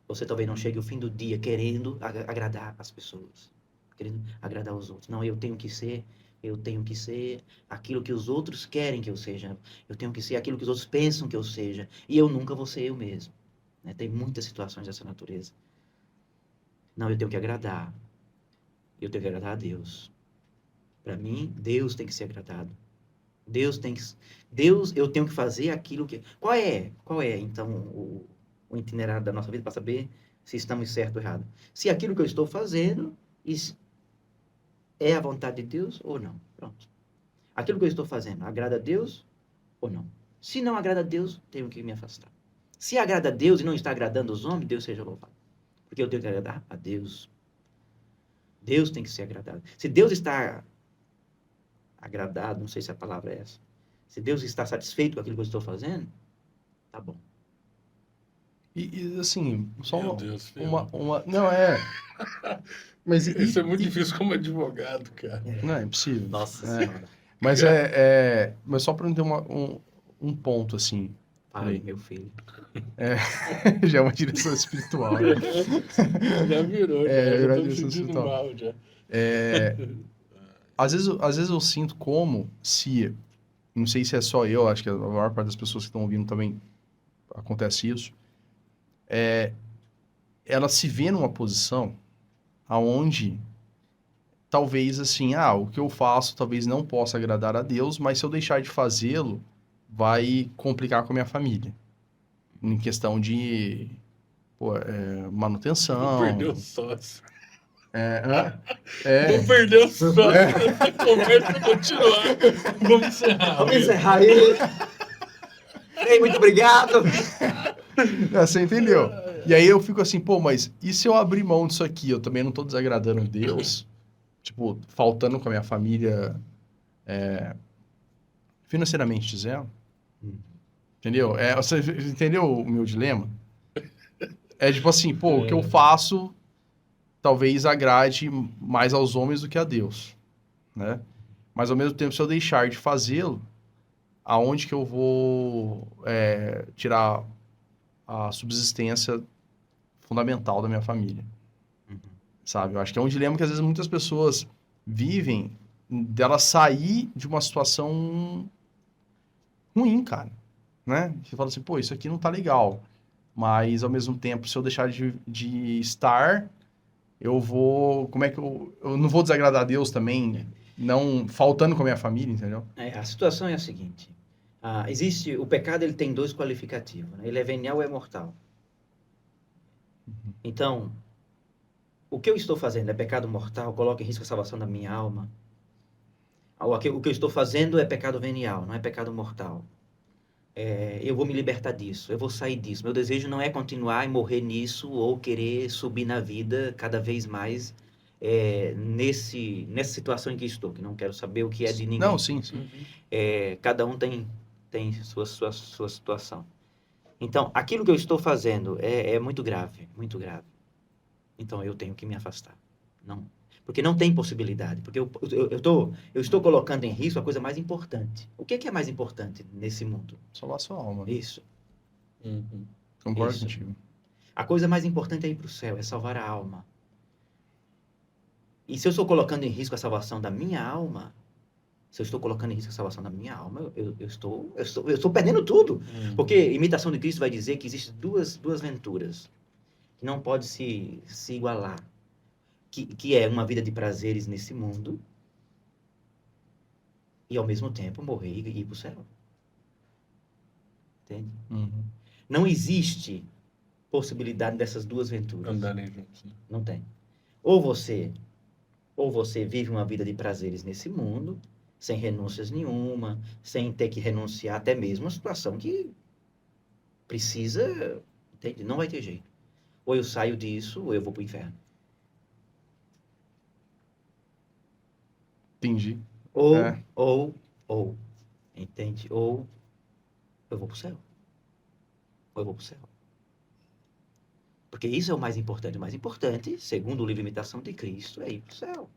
Você talvez não chegue ao fim do dia querendo agradar as pessoas. Querendo agradar os outros. Não, eu tenho que ser aquilo que os outros querem que eu seja. Eu tenho que ser aquilo que os outros pensam que eu seja. E eu nunca vou ser eu mesmo. Né? Tem muitas situações dessa natureza. Não, eu tenho que agradar. Eu tenho que agradar a Deus. Para mim, Deus tem que ser agradado. Eu tenho que fazer aquilo que... Qual é então, o itinerário da nossa vida para saber se estamos certo ou errado? Se aquilo que eu estou fazendo é a vontade de Deus ou não? Pronto. Aquilo que eu estou fazendo agrada a Deus ou não? Se não agrada a Deus, tenho que me afastar. Se agrada a Deus e não está agradando os homens, Deus seja louvado. Porque eu tenho que agradar a Deus. Deus tem que ser agradado. Se Deus está agradado, não sei se a palavra é essa. Se Deus está satisfeito com aquilo que eu estou fazendo, tá bom. E assim, só Meu Deus, filho. Não, é... Mas Isso é muito difícil como advogado, cara. Não, é impossível. Nossa Senhora. Mas mas só para não ter um ponto, assim. Pai, meu filho. Já é uma direção espiritual, né? Já virou, É, já virou tô me direção sentindo espiritual. mal, já. Às vezes eu sinto como se... Não sei se é só eu, acho que a maior parte das pessoas que estão ouvindo também acontece isso. Ela se vê numa posição aonde talvez assim, o que eu faço talvez não possa agradar a Deus, mas se eu deixar de fazê-lo, vai complicar com a minha família. Em questão de manutenção. Perdeu o sócio. É. Vou perder o sócio. A conversa continuar. Vamos encerrar. Vamos encerrar aí. Ei, muito obrigado. Você entendeu? E aí eu fico assim, mas e se eu abrir mão disso aqui? Eu também não tô desagradando a Deus? Tipo, faltando com a minha família financeiramente dizendo? Entendeu? Você entendeu o meu dilema? É tipo assim, o que eu faço talvez agrade mais aos homens do que a Deus, né? Mas ao mesmo tempo, se eu deixar de fazê-lo, aonde que eu vou tirar a subsistência fundamental da minha família? Sabe? Eu acho que é um dilema que às vezes muitas pessoas vivem dela sair de uma situação ruim, cara, né? Você fala assim, isso aqui não tá legal, mas ao mesmo tempo, se eu deixar de estar, eu vou... Como é que eu não vou desagradar a Deus também, não faltando com a minha família, entendeu? A situação é a seguinte. Existe... O pecado, ele tem 2 qualificativos. Né? Ele é venial ou é mortal. Então, o que eu estou fazendo é pecado mortal, coloca em risco a salvação da minha alma. O que eu estou fazendo é pecado venial, não é pecado mortal. Eu vou me libertar disso, eu vou sair disso. Meu desejo não é continuar e morrer nisso ou querer subir na vida cada vez mais nessa situação em que estou, que não quero saber o que é de ninguém. Não, sim. Cada um tem sua situação. Então, aquilo que eu estou fazendo é muito grave, muito grave. Então, eu tenho que me afastar. Não, porque não tem possibilidade. Porque eu estou colocando em risco a coisa mais importante. O que é mais importante nesse mundo? Salvar sua alma. Isso. Concordo Isso. contigo. A coisa mais importante é ir para o céu, é salvar a alma. E se eu estou colocando em risco a salvação da minha alma, Se eu estou colocando em risco a salvação da minha alma, eu estou perdendo tudo. Porque imitação de Cristo vai dizer que existem duas venturas que não pode se igualar. Que é uma vida de prazeres nesse mundo e, ao mesmo tempo, morrer e ir para o céu. Entende? Uhum. Não existe possibilidade dessas duas venturas. Andarem juntos. Né? Não tem. Ou você vive uma vida de prazeres nesse mundo, sem renúncias nenhuma, sem ter que renunciar até mesmo a situação que precisa, entende? Não vai ter jeito. Ou eu saio disso, ou eu vou para o inferno. Entendi. Ou, entende? Ou eu vou para o céu. Ou eu vou para o céu. Porque isso é o mais importante. O mais importante, segundo o livro Imitação de Cristo, é ir para o céu.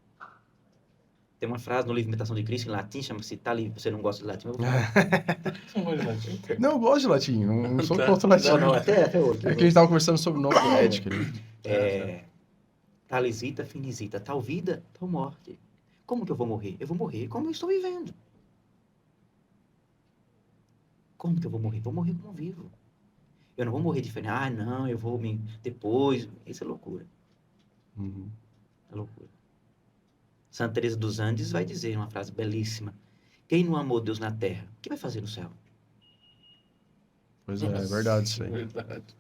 Tem uma frase no livro Imitação de Cristo, em latim, chama-se "Tá livre". Você não gosta de latim, eu vou falar. São mais latim. Não, eu gosto de latim, não sou Tá. contra o latim. Não, até hoje. É que a gente tava conversando sobre nome poética ali. Tal visita, finisita, tal vida, tal morte. Como que eu vou morrer? Eu vou morrer como eu estou vivendo. Como que eu vou morrer? Vou morrer como vivo. Eu não vou morrer diferente. Ah, não, eu vou me... Depois... Isso é loucura. Uhum. É loucura. Santa Teresa dos Andes vai dizer uma frase belíssima. Quem não amou Deus na terra, o que vai fazer no céu? Pois é verdade isso aí. Verdade.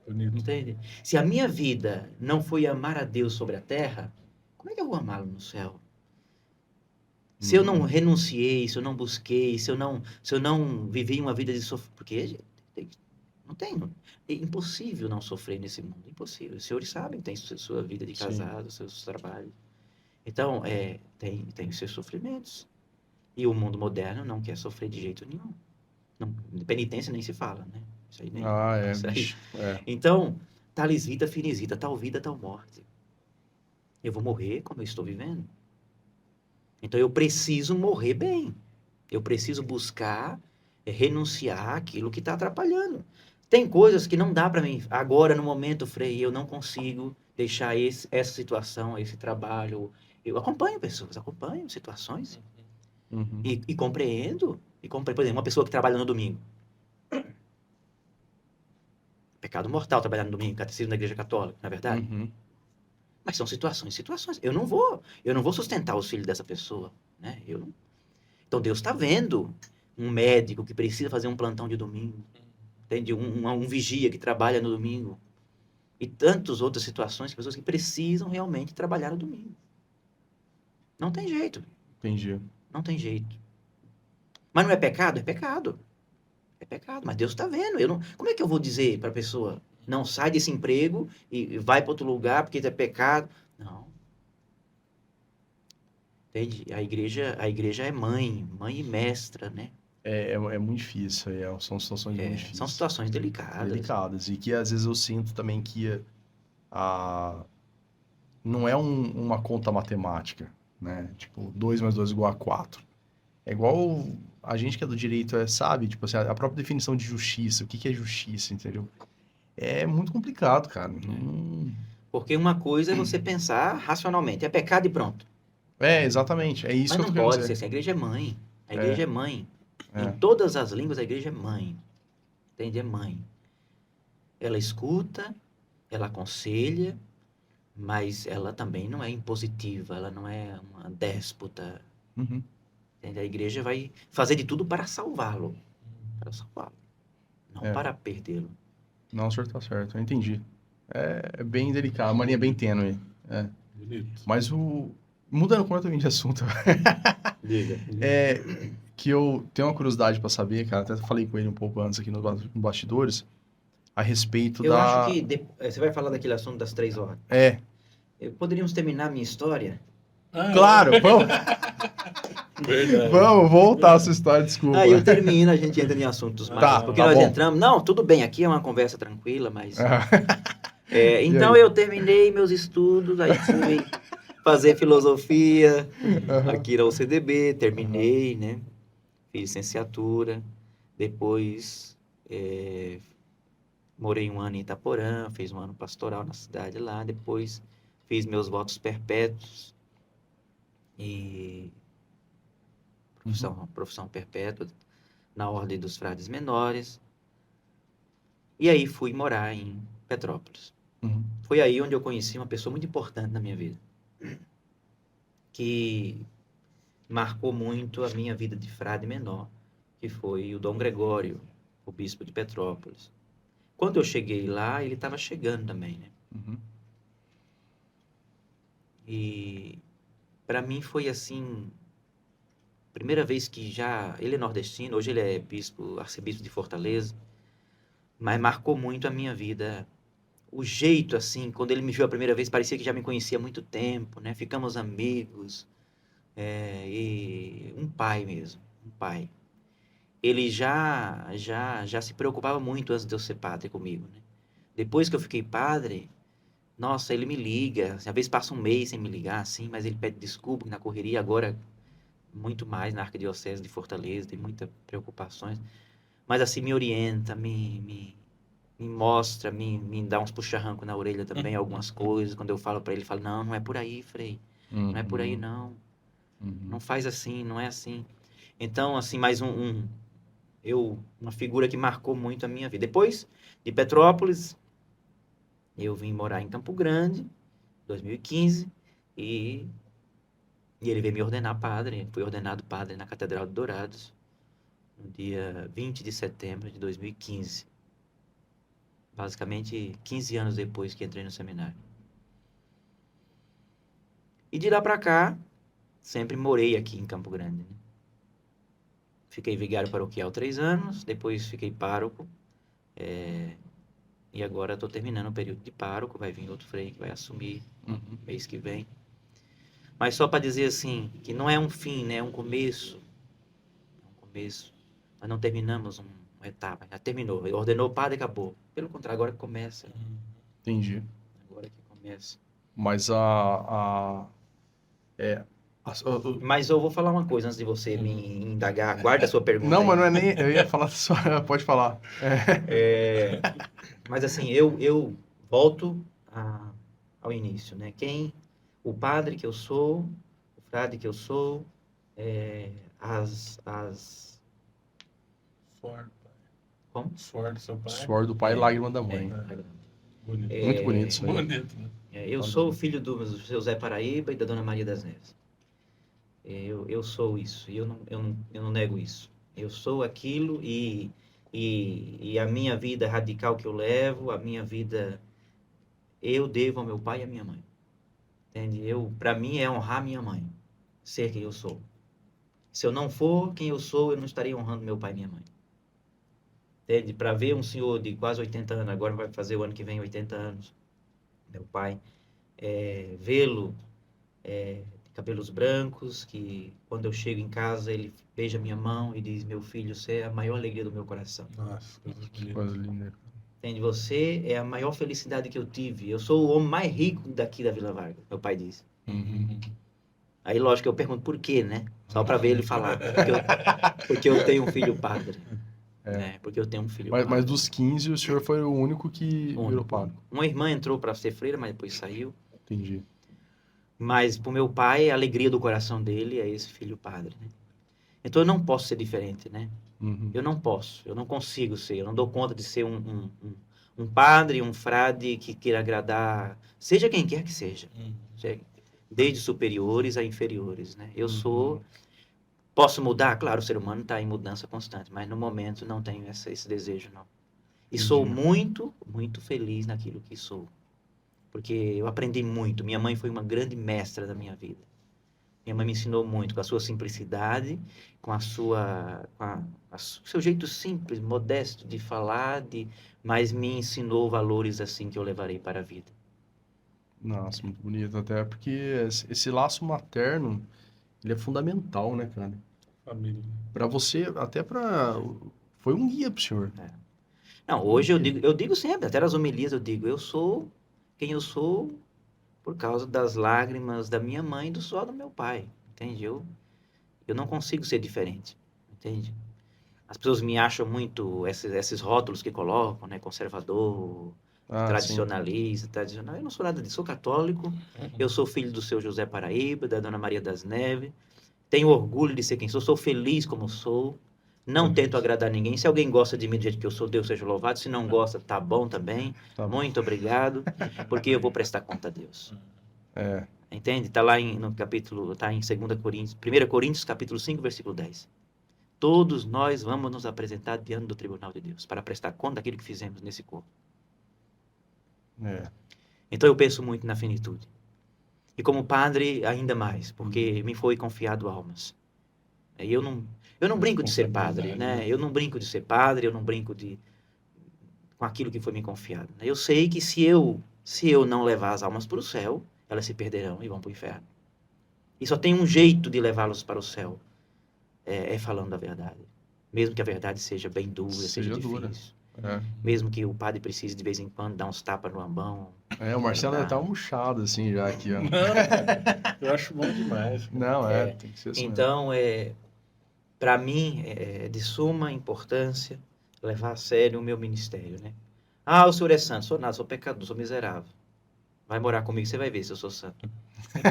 Bonito. Entende? Se a minha vida não foi amar a Deus sobre a terra, como é que eu vou amá-lo no céu? Se eu não renunciei, se eu não busquei, se eu não vivi uma vida de sofrimento, porque não tem, é impossível não sofrer nesse mundo, impossível. Os senhores sabem, tem sua vida de casado, seus trabalhos. Então, tem os seus sofrimentos. E o mundo moderno não quer sofrer de jeito nenhum. Não, penitência nem se fala, né? Isso aí nem. Isso aí. Bicho. Então, talis vita, finis vita, tal vida, tal morte. Eu vou morrer como eu estou vivendo. Então, eu preciso morrer bem. Eu preciso buscar renunciar àquilo que está atrapalhando. Tem coisas que não dá para mim. Agora, no momento, Frei, eu não consigo deixar essa situação, esse trabalho. Eu acompanho pessoas, acompanho situações. Uhum. E compreendo. Por exemplo, uma pessoa que trabalha no domingo. Pecado mortal trabalhar no domingo, catecismo da Igreja Católica, não é verdade? Uhum. Mas são situações. Eu não vou sustentar os filhos dessa pessoa, né? Então Deus está vendo um médico que precisa fazer um plantão de domingo, entende? Um vigia que trabalha no domingo e tantas outras situações, pessoas que precisam realmente trabalhar no domingo. Não tem jeito. Entendi. Não tem jeito. Mas não é pecado? É pecado. É pecado. Mas Deus está vendo. Como é que eu vou dizer para a pessoa, não sai desse emprego e vai para outro lugar porque é pecado? Não. Entende? A igreja é mãe e mestra, né? É muito difícil, são situações muito difíceis. São situações delicadas. E que às vezes eu sinto também que não é uma conta matemática, né? Tipo, 2 mais 2 igual a 4. É igual a gente que é do direito sabe, tipo assim, a própria definição de justiça, o que é justiça, entendeu? É muito complicado, cara. Porque uma coisa é você pensar racionalmente, é pecado e pronto. Exatamente, é isso Mas que eu não tô pode querendo ser dizer. assim, a igreja é mãe. A igreja é mãe. É. Em todas as línguas, a igreja é mãe. Entende? É mãe. Ela escuta, ela aconselha, mas ela também não é impositiva, ela não é uma déspota. Uhum. Entende? A igreja vai fazer de tudo para salvá-lo. Para salvá-lo. Não para perdê-lo. Não, o senhor tá certo, eu entendi. É bem delicado, uma linha bem tênue. Bonito. Mas mudando completamente de assunto. Diga. Que eu tenho uma curiosidade para saber, cara, até falei com ele um pouco antes aqui no bastidores, a respeito Eu acho que você vai falar daquele assunto das 3 horas. Poderíamos terminar a minha história? Claro, vamos. Verdade. Vamos voltar a sua história, desculpa. Aí eu termino, a gente entra em assuntos mais. Tá, porque tá nós bom. entramos. Não, tudo bem, aqui é uma conversa tranquila, mas. Então aí? eu terminei meus estudos, aí fui fazer filosofia aqui na UCDB, terminei, né? Fiz licenciatura, depois morei 1 ano em Itaporã, fiz 1 ano pastoral na cidade lá, depois fiz meus votos perpétuos e profissão perpétua, na ordem dos frades menores. E aí fui morar em Petrópolis. Uhum. Foi aí onde eu conheci uma pessoa muito importante na minha vida, que marcou muito a minha vida de frade menor, que foi o Dom Gregório, o bispo de Petrópolis. Quando eu cheguei lá, ele estava chegando também, né? Uhum. E para mim foi assim, primeira vez que já... Ele é nordestino, hoje ele é bispo, arcebispo de Fortaleza, mas marcou muito a minha vida. O jeito, assim, quando ele me viu a primeira vez, parecia que já me conhecia há muito tempo, né? Ficamos amigos, e um pai mesmo, um pai. Ele já se preocupava muito antes de eu ser padre comigo, né? Depois que eu fiquei padre, nossa, ele me liga, às vezes passa um mês sem me ligar, assim, mas ele pede desculpa na correria, agora muito mais na Arquidiocese de Fortaleza, tem muitas preocupações, mas assim, me orienta, me mostra, me dá uns puxa-ranco na orelha também, algumas coisas, quando eu falo para ele, ele fala, não, não é por aí, Frei, não é por aí não, não faz assim, não é assim. Então, assim, mais uma figura que marcou muito a minha vida. Depois de Petrópolis, eu vim morar em Campo Grande, 2015, e ele veio me ordenar padre. Fui ordenado padre na Catedral de Dourados, no dia 20 de setembro de 2015. Basicamente, 15 anos depois que entrei no seminário. E de lá para cá, sempre morei aqui em Campo Grande, né? Fiquei vigário paroquial 3 anos, depois fiquei pároco, e agora estou terminando o período de pároco, vai vir outro frei que vai assumir mês que vem. Mas só para dizer assim, que não é um fim, né? É um começo. É um começo. Nós não terminamos uma etapa, já terminou. Ele ordenou o padre e acabou. Pelo contrário, agora que começa. Entendi. Agora que começa. Mas Mas eu vou falar uma coisa antes de você me indagar. Guarda a sua pergunta Não, aí. mas não é nem... Eu ia falar só... Pode falar. Mas assim, eu volto ao início, né? O padre que eu sou, o frade que eu sou, as Suor, pai. como? Suor do seu pai. Suor do pai e lágrima da mãe. Bonito. Muito bonito isso aí. Bonito, né? Eu sou o filho do seu Zé Paraíba e da Dona Maria das Neves. Eu sou isso, e eu não nego isso. Eu sou aquilo e a minha vida radical que eu levo, a minha vida, eu devo ao meu pai e à minha mãe. Entende? Para mim é honrar minha mãe, ser quem eu sou. Se eu não for quem eu sou, eu não estarei honrando meu pai e minha mãe. Entende? Para ver um senhor de quase 80 anos, agora vai fazer o ano que vem 80 anos, meu pai, vê-lo de cabelos brancos, que quando eu chego em casa ele beija minha mão e diz, meu filho, você é a maior alegria do meu coração. Nossa, coisa Que bonita. coisa linda. Entende? Você é a maior felicidade que eu tive. Eu sou o homem mais rico daqui da Vila Vargas, meu pai disse. Aí, lógico, eu pergunto por quê, né? Só para ver ele falar. Porque eu tenho um filho padre. Né? Porque eu tenho um filho padre. Mas dos 15, o senhor foi o único que virou padre. Uma irmã entrou para ser freira, mas depois saiu. Entendi. Mas pro meu pai, a alegria do coração dele é esse filho padre, né? Então eu não posso ser diferente, né? Eu não posso, eu não consigo ser, eu não dou conta de ser um padre, um frade que queira agradar, seja quem quer que seja, desde superiores a inferiores, né? Posso mudar? Claro, o ser humano está em mudança constante, mas no momento não tenho esse desejo, não. E sou muito, muito feliz naquilo que sou. Porque eu aprendi muito. Minha mãe foi uma grande mestra da minha vida. Minha mãe me ensinou muito com a sua simplicidade, com o seu jeito simples, modesto de falar, mas me ensinou valores assim que eu levarei para a vida. Nossa, muito bonito. Até porque esse laço materno, ele é fundamental, né, cara? Família. Pra você, até pra... Foi um guia pro senhor. Não, hoje eu digo sempre, até nas homilias eu digo, eu sou quem eu sou por causa das lágrimas da minha mãe e do suor do meu pai, entende? Eu não consigo ser diferente, entende? As pessoas me acham muito, esses rótulos que colocam, né? Conservador, tradicionalista, tradicional. Eu não sou nada disso, sou católico, eu sou filho do seu José Paraíba, da Dona Maria das Neves, tenho orgulho de ser quem sou feliz como sou, não tento agradar ninguém. Se alguém gosta de mim do jeito que eu sou, Deus seja louvado. Se não gosta, tá bom também. Tá bom. Muito obrigado, porque eu vou prestar conta a Deus. É. Entende? Está lá no capítulo, está em 2 Coríntios, 1 Coríntios, capítulo 5, versículo 10. Todos nós vamos nos apresentar diante do tribunal de Deus para prestar conta daquilo que fizemos nesse corpo. É. Então eu penso muito na finitude. E como padre, ainda mais, porque me foi confiado almas. E eu não brinco de ser padre, né? Eu não brinco de ser padre, eu não brinco com aquilo que foi me confiado. Eu sei que se eu não levar as almas para o céu, elas se perderão e vão para o inferno. E só tem um jeito de levá-los para o céu, é falando a verdade. Mesmo que a verdade seja bem dura, seja dura. difícil. É. Mesmo que o padre precise de vez em quando dar uns tapas no ambão. O Marcelo já tá murchado assim já aqui, ó. Não, eu acho bom demais. Não, tem que ser assim. Então, para mim, é de suma importância levar a sério o meu ministério, né? Ah, o senhor é santo. Sou nada, sou pecador, sou miserável. Vai morar comigo, você vai ver se eu sou santo.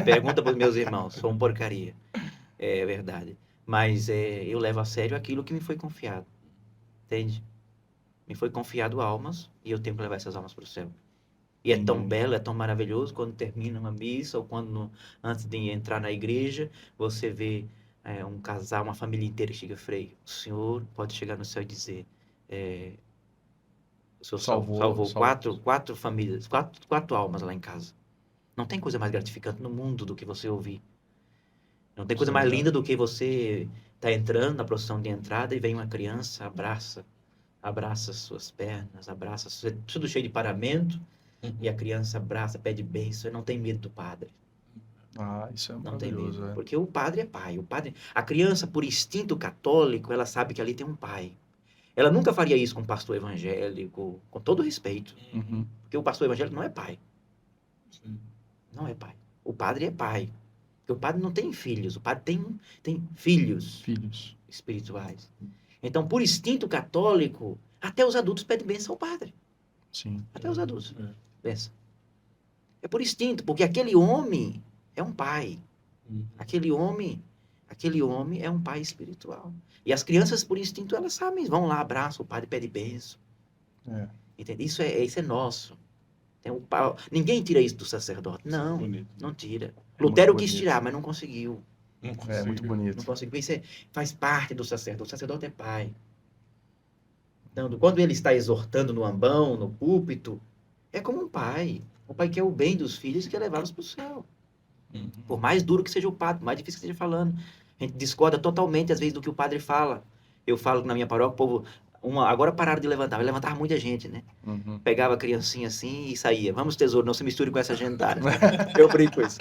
Pergunta para os meus irmãos, sou uma porcaria. É verdade. Mas eu levo a sério aquilo que me foi confiado. Entende? Me foi confiado almas e eu tenho que levar essas almas para o céu. E é tão belo, é tão maravilhoso quando termina uma missa ou quando, antes de entrar na igreja, você vê um casal, uma família inteira que chega, Frei, o senhor pode chegar no céu e dizer, o senhor salvou quatro famílias, quatro almas lá em casa. Não tem coisa mais gratificante no mundo do que você ouvir. Não tem coisa mais linda do que você tá entrando na procissão de entrada e vem uma criança, abraça as suas pernas, tudo cheio de paramento, e a criança abraça, pede bênção e não tem medo do padre. Ah, isso é Não tem maravilhoso, medo, porque o padre é pai. A criança, por instinto católico, ela sabe que ali tem um pai. Ela nunca faria isso com um pastor evangélico, com todo respeito. Uhum. Porque o pastor evangélico não é pai. Sim. Não é pai. O padre é pai. Porque o padre não tem filhos, o padre tem filhos espirituais. Então, por instinto católico, até os adultos pedem bênção ao padre. Sim. Até os adultos. Bênção. É por instinto, porque aquele homem é um pai. Aquele homem é um pai espiritual. E as crianças, por instinto, elas sabem, vão lá, abraçam o padre, pede bênção. Entende? Isso é nosso. Ninguém tira isso do sacerdote. Não, não tira. Lutero quis tirar, mas não conseguiu. É muito bonito. Não conseguiu. Isso faz parte do sacerdote. O sacerdote é pai. Então, quando ele está exortando no ambão, no púlpito, é como um pai. O pai quer o bem dos filhos e quer levá-los para o céu. Por mais duro que seja o padre, por mais difícil que esteja falando. A gente discorda totalmente, às vezes, do que o padre fala. Eu falo na minha paróquia, o povo... agora pararam de levantar. Vai levantar muita gente, né? Pegava a criancinha assim e saía. Vamos, tesouro, não se misture com essa gentalha. Eu brinco com isso.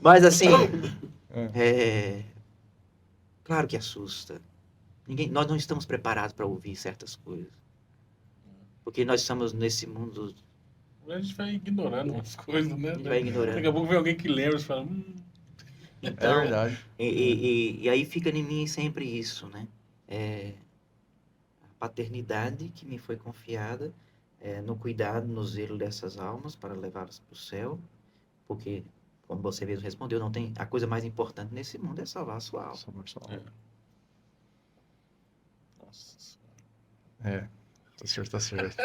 Mas, assim... Claro que assusta. Nós não estamos preparados para ouvir certas coisas. Porque nós estamos nesse mundo... A gente vai ignorando umas coisas, né? A gente vai ignorando. Daqui a pouco vem alguém que lembra e fala... Então, é verdade. E aí fica em mim sempre isso, né? A paternidade que me foi confiada, no cuidado, no zelo dessas almas para levá-las para o céu. Porque, como você mesmo respondeu, não tem, a coisa mais importante nesse mundo é salvar a sua alma. Nossa. Tá certo.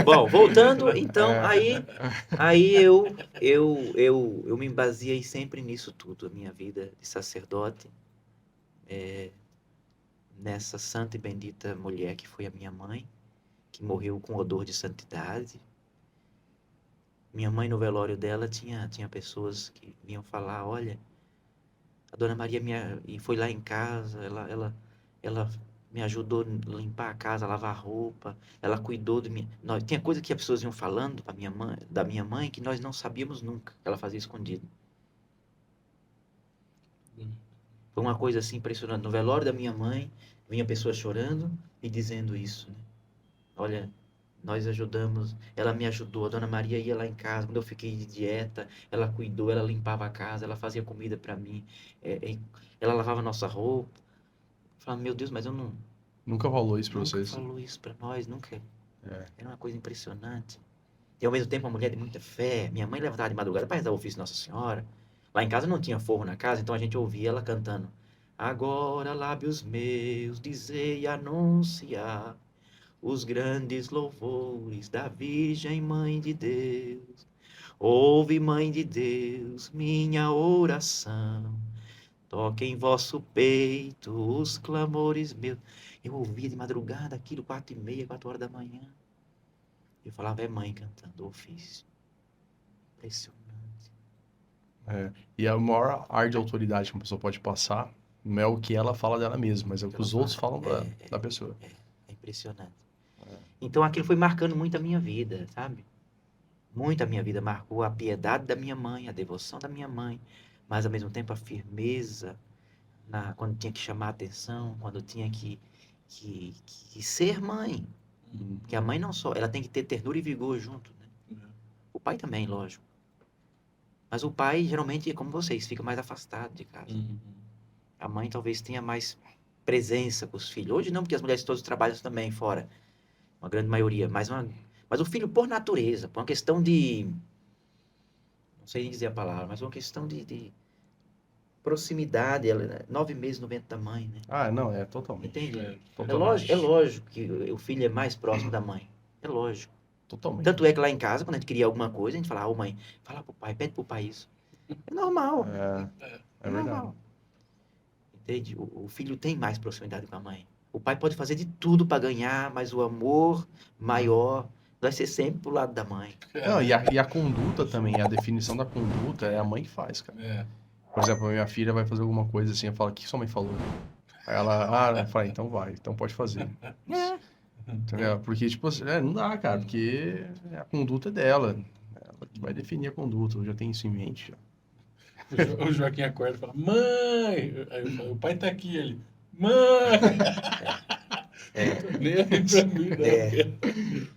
Bom, voltando, então, aí eu me baseei sempre nisso tudo, a minha vida de sacerdote, nessa santa e bendita mulher que foi a minha mãe, que morreu com odor de santidade. Minha mãe, no velório dela, tinha pessoas que vinham falar, olha, a Dona Maria e foi lá em casa, ela me ajudou a limpar a casa, a lavar a roupa, ela cuidou de mim. Tinha coisa que as pessoas iam falando da minha mãe que nós não sabíamos nunca, que ela fazia escondido. Foi uma coisa assim impressionante. No velório da minha mãe, vinha pessoas chorando e dizendo isso, né? Olha, nós ajudamos, ela me ajudou, a Dona Maria ia lá em casa, quando eu fiquei de dieta, ela cuidou, ela limpava a casa, ela fazia comida para mim, ela lavava a nossa roupa. Eu falava, meu Deus, mas eu não... Nunca rolou isso pra vocês? Nunca falou isso pra nós, nunca. Era uma coisa impressionante. E ao mesmo tempo uma mulher de muita fé. Minha mãe levantava de madrugada para rezar o ofício de Nossa Senhora. Lá em casa não tinha forro na casa, então a gente ouvia ela cantando. Agora, lábios meus, dizer e anunciar os grandes louvores da Virgem Mãe de Deus. Ouve, Mãe de Deus, minha oração. Toque em vosso peito os clamores meus. Eu ouvia de madrugada aquilo, 4h30, 4 horas da manhã. Eu falava, é mãe cantando o ofício. Impressionante. E a maior ar de autoridade que uma pessoa pode passar não é o que ela fala dela mesma, mas é o que os outros falam da pessoa. É impressionante. Então aquilo foi marcando muito a minha vida, sabe? Muito a minha vida. Marcou a piedade da minha mãe, a devoção da minha mãe, mas ao mesmo tempo a firmeza quando tinha que chamar a atenção, quando tinha que ser mãe. Porque a mãe não só, ela tem que ter ternura e vigor junto, né? O pai também, lógico. Mas o pai, geralmente, é como vocês, fica mais afastado de casa. A mãe talvez tenha mais presença com os filhos. Hoje não, porque as mulheres todas trabalham também fora. Uma grande maioria. Mas o filho, por natureza, por uma questão de... Não sei dizer a palavra, mas uma questão de proximidade. Ela, 9 meses no ventre da mãe, né? Ah, não, é totalmente. Entende? Totalmente. É lógico que o filho é mais próximo da mãe. É lógico. Totalmente. Tanto é que lá em casa, quando a gente queria alguma coisa, a gente falava, mãe, fala pro pai, pede pro pai isso. É normal. É verdade. Normal. Entende? O filho tem mais proximidade com a mãe. O pai pode fazer de tudo para ganhar, mas o amor maior vai ser sempre pro lado da mãe. Não, e a conduta também, a definição da conduta é a mãe que faz, cara. Por exemplo, a minha filha vai fazer alguma coisa assim, eu falo, o que sua mãe falou? Aí ela, eu falei, então vai, então pode fazer. Entendeu? Porque, tipo, não dá, cara, porque a conduta é dela. Ela que vai definir a conduta, eu já tenho isso em mente. Já. O Joaquim acorda e fala, mãe! Aí eu falo, o pai tá aqui, ele, mãe! Nem aí pra mim, né?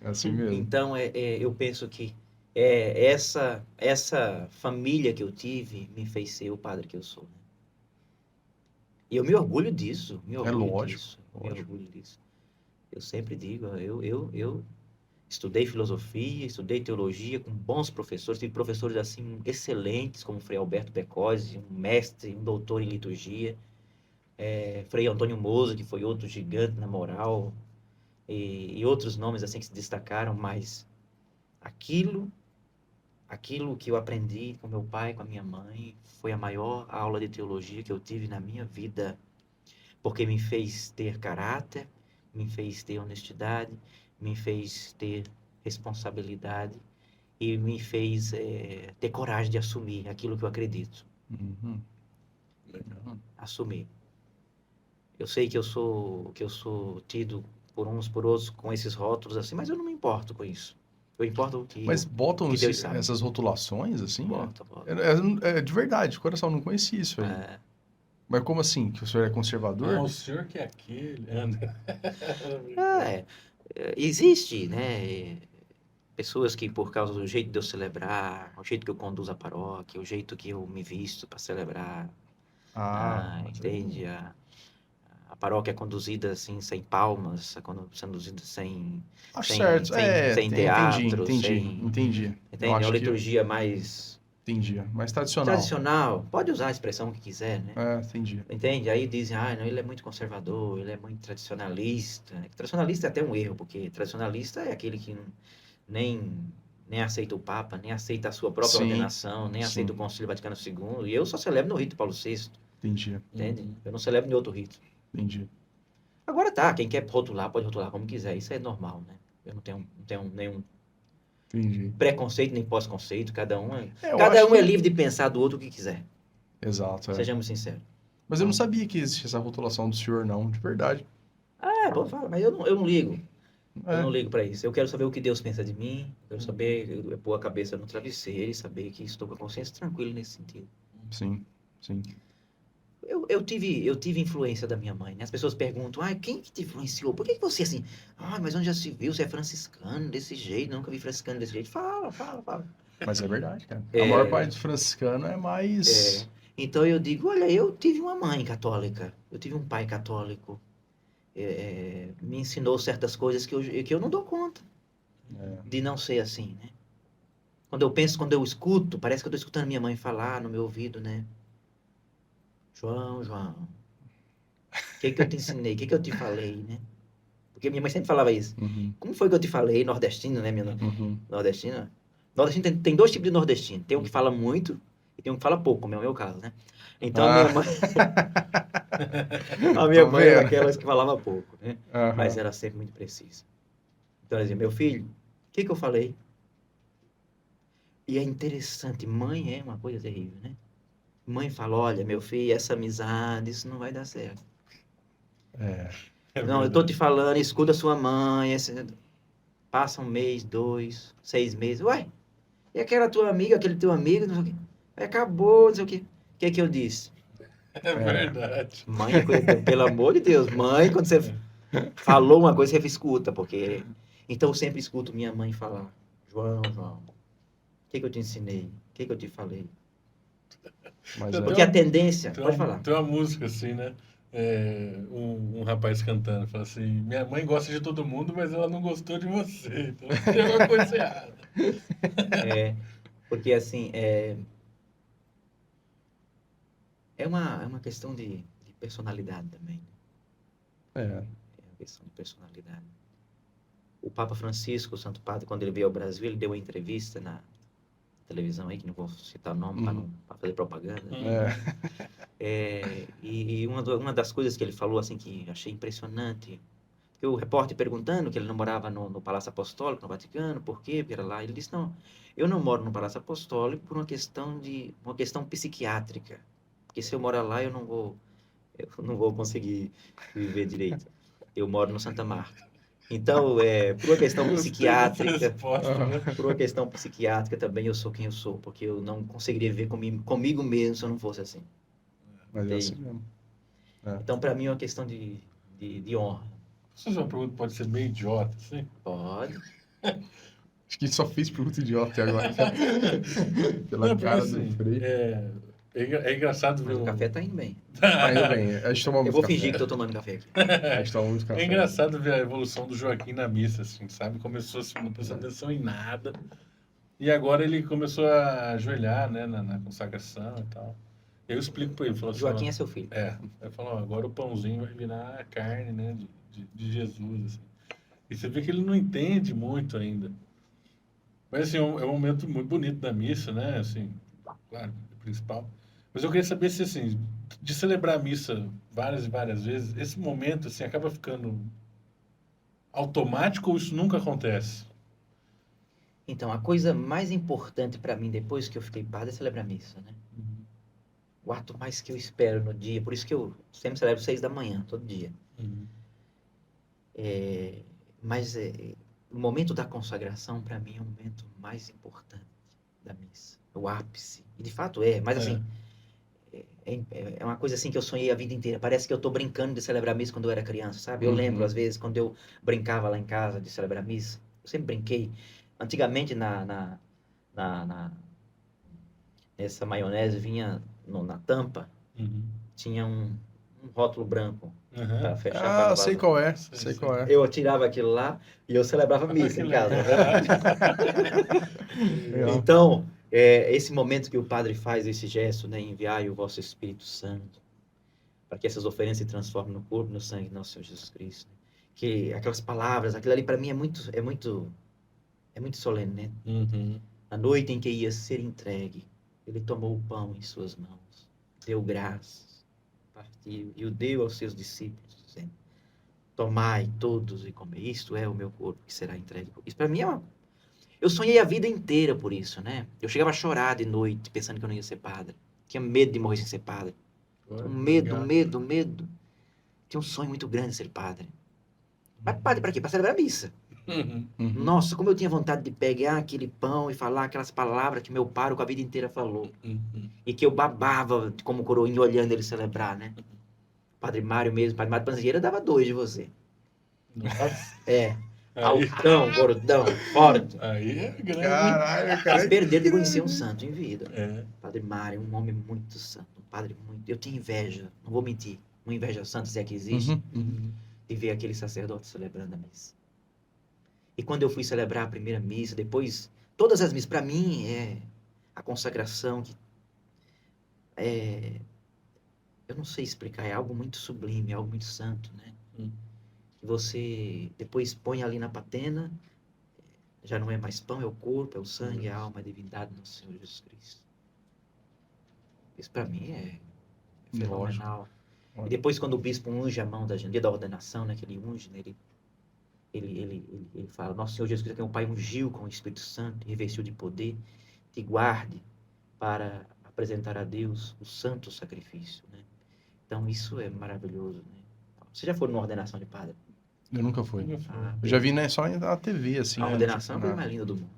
É assim mesmo. Então, eu penso que essa família que eu tive me fez ser o padre que eu sou. Né? E eu me orgulho disso. Me orgulho disso. Eu sempre digo, eu estudei filosofia, estudei teologia com bons professores, tive professores assim excelentes, como Frei Alberto Pecozzi, um mestre, um doutor em liturgia, Frei Antônio Moza, que foi outro gigante na moral, e outros nomes assim que se destacaram, mas aquilo que eu aprendi com meu pai, com a minha mãe, foi a maior aula de teologia que eu tive na minha vida, porque me fez ter caráter, me fez ter honestidade, me fez ter responsabilidade e me fez ter coragem de assumir aquilo que eu acredito. Assumir. Eu sei que eu sou tido por uns, por outros, com esses rótulos assim, mas eu não me importo com isso. Eu importo o que Mas botam que Deus sabe. essas rotulações, assim? Bota. É de verdade, de coração, não conhecia isso aí. Mas como assim? Que o senhor é conservador? Ah, o senhor que é aquele, André. Existe, né? Pessoas que, por causa do jeito de eu celebrar, o jeito que eu conduzo a paróquia, o jeito que eu me visto para celebrar, entende? A paróquia é conduzida assim, sem palmas, é conduzida sem teatro, entendi. Entende? É uma liturgia mais... Entendi, mais tradicional. Tradicional, pode usar a expressão que quiser, né? Entendi. Entende? Aí dizem, não, ele é muito conservador, ele é muito tradicionalista. Tradicionalista é até um erro, porque tradicionalista é aquele que nem aceita o Papa, nem aceita a sua própria ordenação, nem aceita o Concílio Vaticano II. E eu só celebro no rito Paulo VI. Entendi. Entende? Eu não celebro em outro rito. Entendi. Agora quem quer rotular, pode rotular como quiser. Isso é normal, né? Eu não tenho nenhum preconceito nem pós-conceito. Cada um é livre de pensar do outro o que quiser. Exato. Sejamos sinceros. Mas eu não sabia que existia essa rotulação do senhor, não, de verdade. Fala, mas eu não ligo. Eu não ligo para isso. Eu quero saber o que Deus pensa de mim. Eu quero saber, pôr a cabeça no travesseiro e saber que estou com a consciência tranquila nesse sentido. Sim. Eu tive influência da minha mãe, né? As pessoas perguntam, quem que te influenciou? Por que você assim? Mas onde já se viu? Você é franciscano desse jeito? Nunca vi franciscano desse jeito. Fala. Mas é verdade, cara. A maior parte do franciscano é mais... Então eu digo, olha, eu tive uma mãe católica. Eu tive um pai católico. Me ensinou certas coisas que eu não dou conta de não ser assim, né? quando eu escuto, parece que eu tô escutando minha mãe falar no meu ouvido, né? João, o que eu te ensinei? O que eu te falei, né? Porque minha mãe sempre falava isso. Uhum. Como foi que eu te falei? Nordestino, né, minha Uhum. nordestina? Nordestino tem dois tipos de nordestino. Tem um que fala muito e tem um que fala pouco, como é o meu caso, né? Então a minha mãe, a minha Tô mãe era vendo. aquelas que falava pouco, né? Aham. Mas era sempre muito precisa. Então ela dizia, meu filho, o que eu falei? E é interessante, mãe é uma coisa terrível, né? Mãe fala, olha, meu filho, essa amizade, isso não vai dar certo. É. É Não, eu tô te verdade. falando, escuta a sua mãe. Passa um mês, 2, 6 meses. Uai, e aquela tua amiga, aquele teu amigo, não sei o quê. Acabou, não sei o quê. O que é que eu disse? É verdade. Mãe é coisa, pelo amor de Deus, mãe, quando você falou uma coisa, você escuta, porque... Então eu sempre escuto minha mãe falar, João, o que eu te ensinei? O que eu te falei? Mas Tem é. Porque a tendência... Tem Pode uma, falar. tem uma música assim, né? Um rapaz cantando, fala assim, minha mãe gosta de todo mundo, mas ela não gostou de você. Então tem alguma coisa errada. Porque assim, é uma questão de personalidade também. É. É uma questão de personalidade. O Papa Francisco, o Santo Padre, quando ele veio ao Brasil, ele deu uma entrevista na televisão aí, que não vou citar o nome para não pra fazer propaganda. E uma das coisas que ele falou, assim, que achei impressionante, que o repórter perguntando que ele não morava no Palácio Apostólico, no Vaticano, por quê? Porque era lá. Ele disse, não, eu não moro no Palácio Apostólico por uma questão psiquiátrica. Porque se eu morar lá, eu não vou conseguir viver direito. Eu moro no Santa Marta. Então, por uma questão Gostei dessa psiquiátrica, resposta, né? por uma questão psiquiátrica também eu sou quem eu sou, porque eu não conseguiria viver comigo mesmo se eu não fosse assim. Mas é assim Entende? mesmo. Então, para mim, é uma questão de honra. Posso fazer uma pergunta que pode ser meio idiota, assim? Pode. Acho que só fez pergunta idiota até agora. Pela Não, porque cara assim, do Frei. é engraçado ver Mas o café tá indo bem. Tá indo bem. A gente toma Eu muito vou café. fingir que tô tomando café aqui. A gente toma muito café. É engraçado ver a evolução do Joaquim na missa, assim, sabe? Começou assim, não prestando atenção em nada. E agora ele começou a ajoelhar, né, na consagração e tal. Eu explico pra ele, falou assim, Joaquim ó, é seu filho. Ele falou, ó, agora o pãozinho vai virar a carne, né, de Jesus, assim. E você vê que ele não entende muito ainda. Mas, assim, é um momento muito bonito da missa, né, assim, claro, é o principal. Mas eu queria saber se, assim, de celebrar a missa várias e várias vezes, esse momento, assim, acaba ficando automático ou isso nunca acontece? Então, a coisa mais importante para mim depois que eu fiquei padre é celebrar a missa, né? O ato mais que eu espero no dia, por isso que eu sempre celebro 6 da manhã, todo dia. Mas o momento da consagração, para mim, é o momento mais importante da missa. O ápice. E de fato mas assim, é uma coisa assim que eu sonhei a vida inteira. Parece que eu estou brincando de celebrar a missa quando eu era criança, sabe? Eu lembro, às vezes, quando eu brincava lá em casa de celebrar a missa. Eu sempre brinquei. Antigamente, essa maionese vinha na tampa, tinha um rótulo branco para fechar, para Ah, não sei vazar. qual é. Sei, Sei sei. qual é. Eu tirava aquilo lá e eu celebrava a missa Que em casa. Legal. Então, esse momento que o padre faz esse gesto, né, enviai o vosso Espírito Santo, para que essas oferendas se transformem no corpo e no sangue do nosso Senhor Jesus Cristo. Né? Que aquelas palavras, aquilo ali para mim é muito solene, né? Na noite em que ia ser entregue, ele tomou o pão em suas mãos, deu graças, partiu e o deu aos seus discípulos, dizendo: tomai todos e comei, isto é o meu corpo que será entregue. Isso para mim eu sonhei a vida inteira por isso, né? Eu chegava a chorar de noite, pensando que eu não ia ser padre. Tinha medo de morrer sem ser padre. Medo. Tinha um sonho muito grande de ser padre. Mas padre para quê? Para celebrar a missa. Nossa, como eu tinha vontade de pegar aquele pão e falar aquelas palavras que meu pároco a vida inteira falou. E que eu babava como coroinha olhando ele celebrar, né? Padre Mário mesmo, Padre Mário Panzieira dava 2 de você. Altão, gordão, forte. Aí é grande. Caralho, Fiz cara. perder de conhecer um santo em vida. É. Padre Mário, um homem muito santo, um padre muito... Eu tinha inveja, não vou mentir, uma inveja santa, se é que existe, de ver aquele sacerdote celebrando a missa. E quando eu fui celebrar a primeira missa, depois todas as missas, para mim, a consagração, eu não sei explicar, é algo muito sublime, é algo muito santo, né? Que você depois põe ali na patena, já não é mais pão, é o corpo, é o sangue, é a alma, é a divindade do Senhor Jesus Cristo. Isso para mim é fenomenal. Lógico. E depois quando o bispo unge a mão no dia da ordenação, né, que ele unge, né, ele fala, nosso Senhor Jesus Cristo, que o Pai ungiu com o Espírito Santo, revestiu de poder, te guarde para apresentar a Deus o santo sacrifício, né? Então isso é maravilhoso, né? Você já foi numa ordenação de padre? Eu nunca fui. Ah, Eu já vi, né, só na TV, assim. a né, ordenação é a tipo, coisa mais linda do mundo.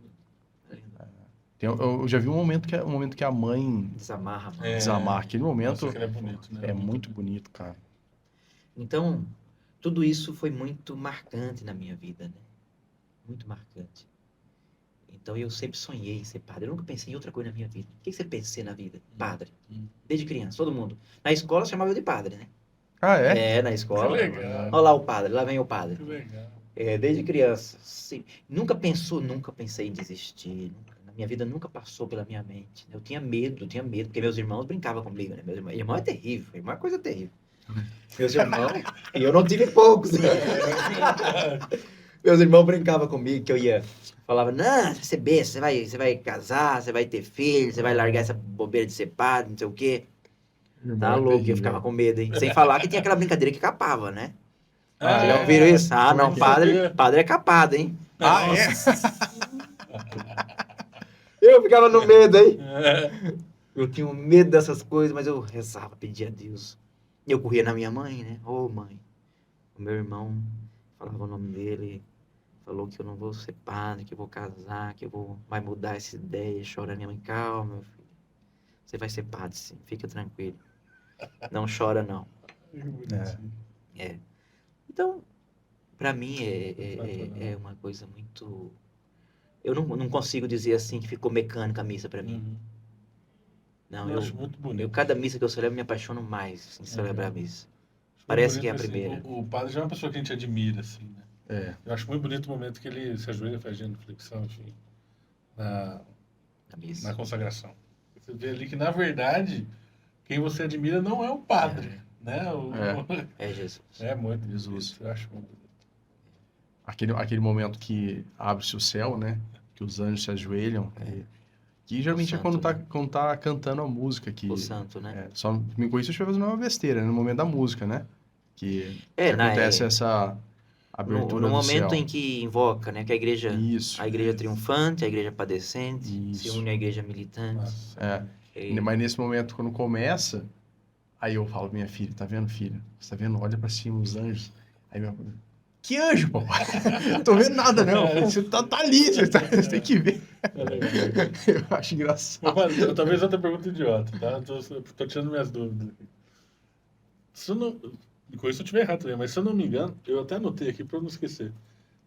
eu já vi um momento que a mãe Desamarra a mão. desamarra. Aquele momento Nossa, que ele é bonito, né? é muito bonito, cara. Então, tudo isso foi muito marcante na minha vida, né? Muito marcante. Então, eu sempre sonhei em ser padre. Eu nunca pensei em outra coisa na minha vida. O que você pensa em ser na vida? Padre. Desde criança, todo mundo. Na escola chamava eu de padre, né? Ah, é? Na escola. Que legal. Olha lá o padre, lá vem o padre. Que legal. Desde criança. Sim. Nunca pensei em desistir. Na minha vida nunca passou pela minha mente. Eu tinha medo, porque meus irmãos brincavam comigo, né? Meu irmão é terrível, irmão é coisa terrível. Meus irmãos, e eu não tive poucos. Meus irmãos brincavam comigo, que eu falava, não, você é besta, você vai casar, você vai ter filho, você vai largar essa bobeira de ser padre, não sei o quê. Tá louco, eu ficava com medo, hein? Sem falar que tinha aquela brincadeira que capava, né? Vocês já ouviram isso? Ah, não, padre é capado, hein? Ah, é? Eu ficava no medo, hein? Eu tinha um medo dessas coisas, mas eu rezava, pedia a Deus. E eu corria na minha mãe, né? Ô, mãe. O meu irmão falava o nome dele, falou que eu não vou ser padre, que eu vou casar, vai mudar essa ideia. Chora, minha mãe, calma, meu filho. Você vai ser padre, sim, fica tranquilo. Não chora, não. Então, para mim é uma coisa muito... Eu não consigo dizer assim que ficou mecânica a missa para mim. Não, eu acho muito bonito. Cada missa que eu celebro, me apaixono mais em celebrar a missa. Parece que é a assim, primeira. O padre já é uma pessoa que a gente admira, assim, né? É. Eu acho muito bonito o momento que ele se ajoelha fazendo flexão, enfim, na missa. consagração. Você vê ali que, na verdade, quem você admira não é o padre, né? É Jesus. É muito Jesus. bonito, eu acho muito bonito. Aquele momento que abre-se o céu, né? Que os anjos se ajoelham. Que geralmente é quando tá cantando a música. Que, o santo, né? Só me conheço se eu estiver fazendo uma besteira, né, no momento da música, né? Que acontece essa abertura no do momento céu. em que invoca, né? Que a igreja triunfante, a igreja padecente, se une à igreja militante. Nossa, Mas nesse momento, quando começa, aí eu falo, minha filha, tá vendo, filha? Você tá vendo? Olha pra cima os anjos. Aí minha filha, que anjo, papai? Não tô vendo nada, não. Você tá ali, você tem que ver. Eu acho engraçado. Mas, talvez outra pergunta idiota, tá? Tô tirando minhas dúvidas aqui. Se eu não... Com isso eu estiver errado também, mas se eu não me engano, eu até anotei aqui para eu não esquecer.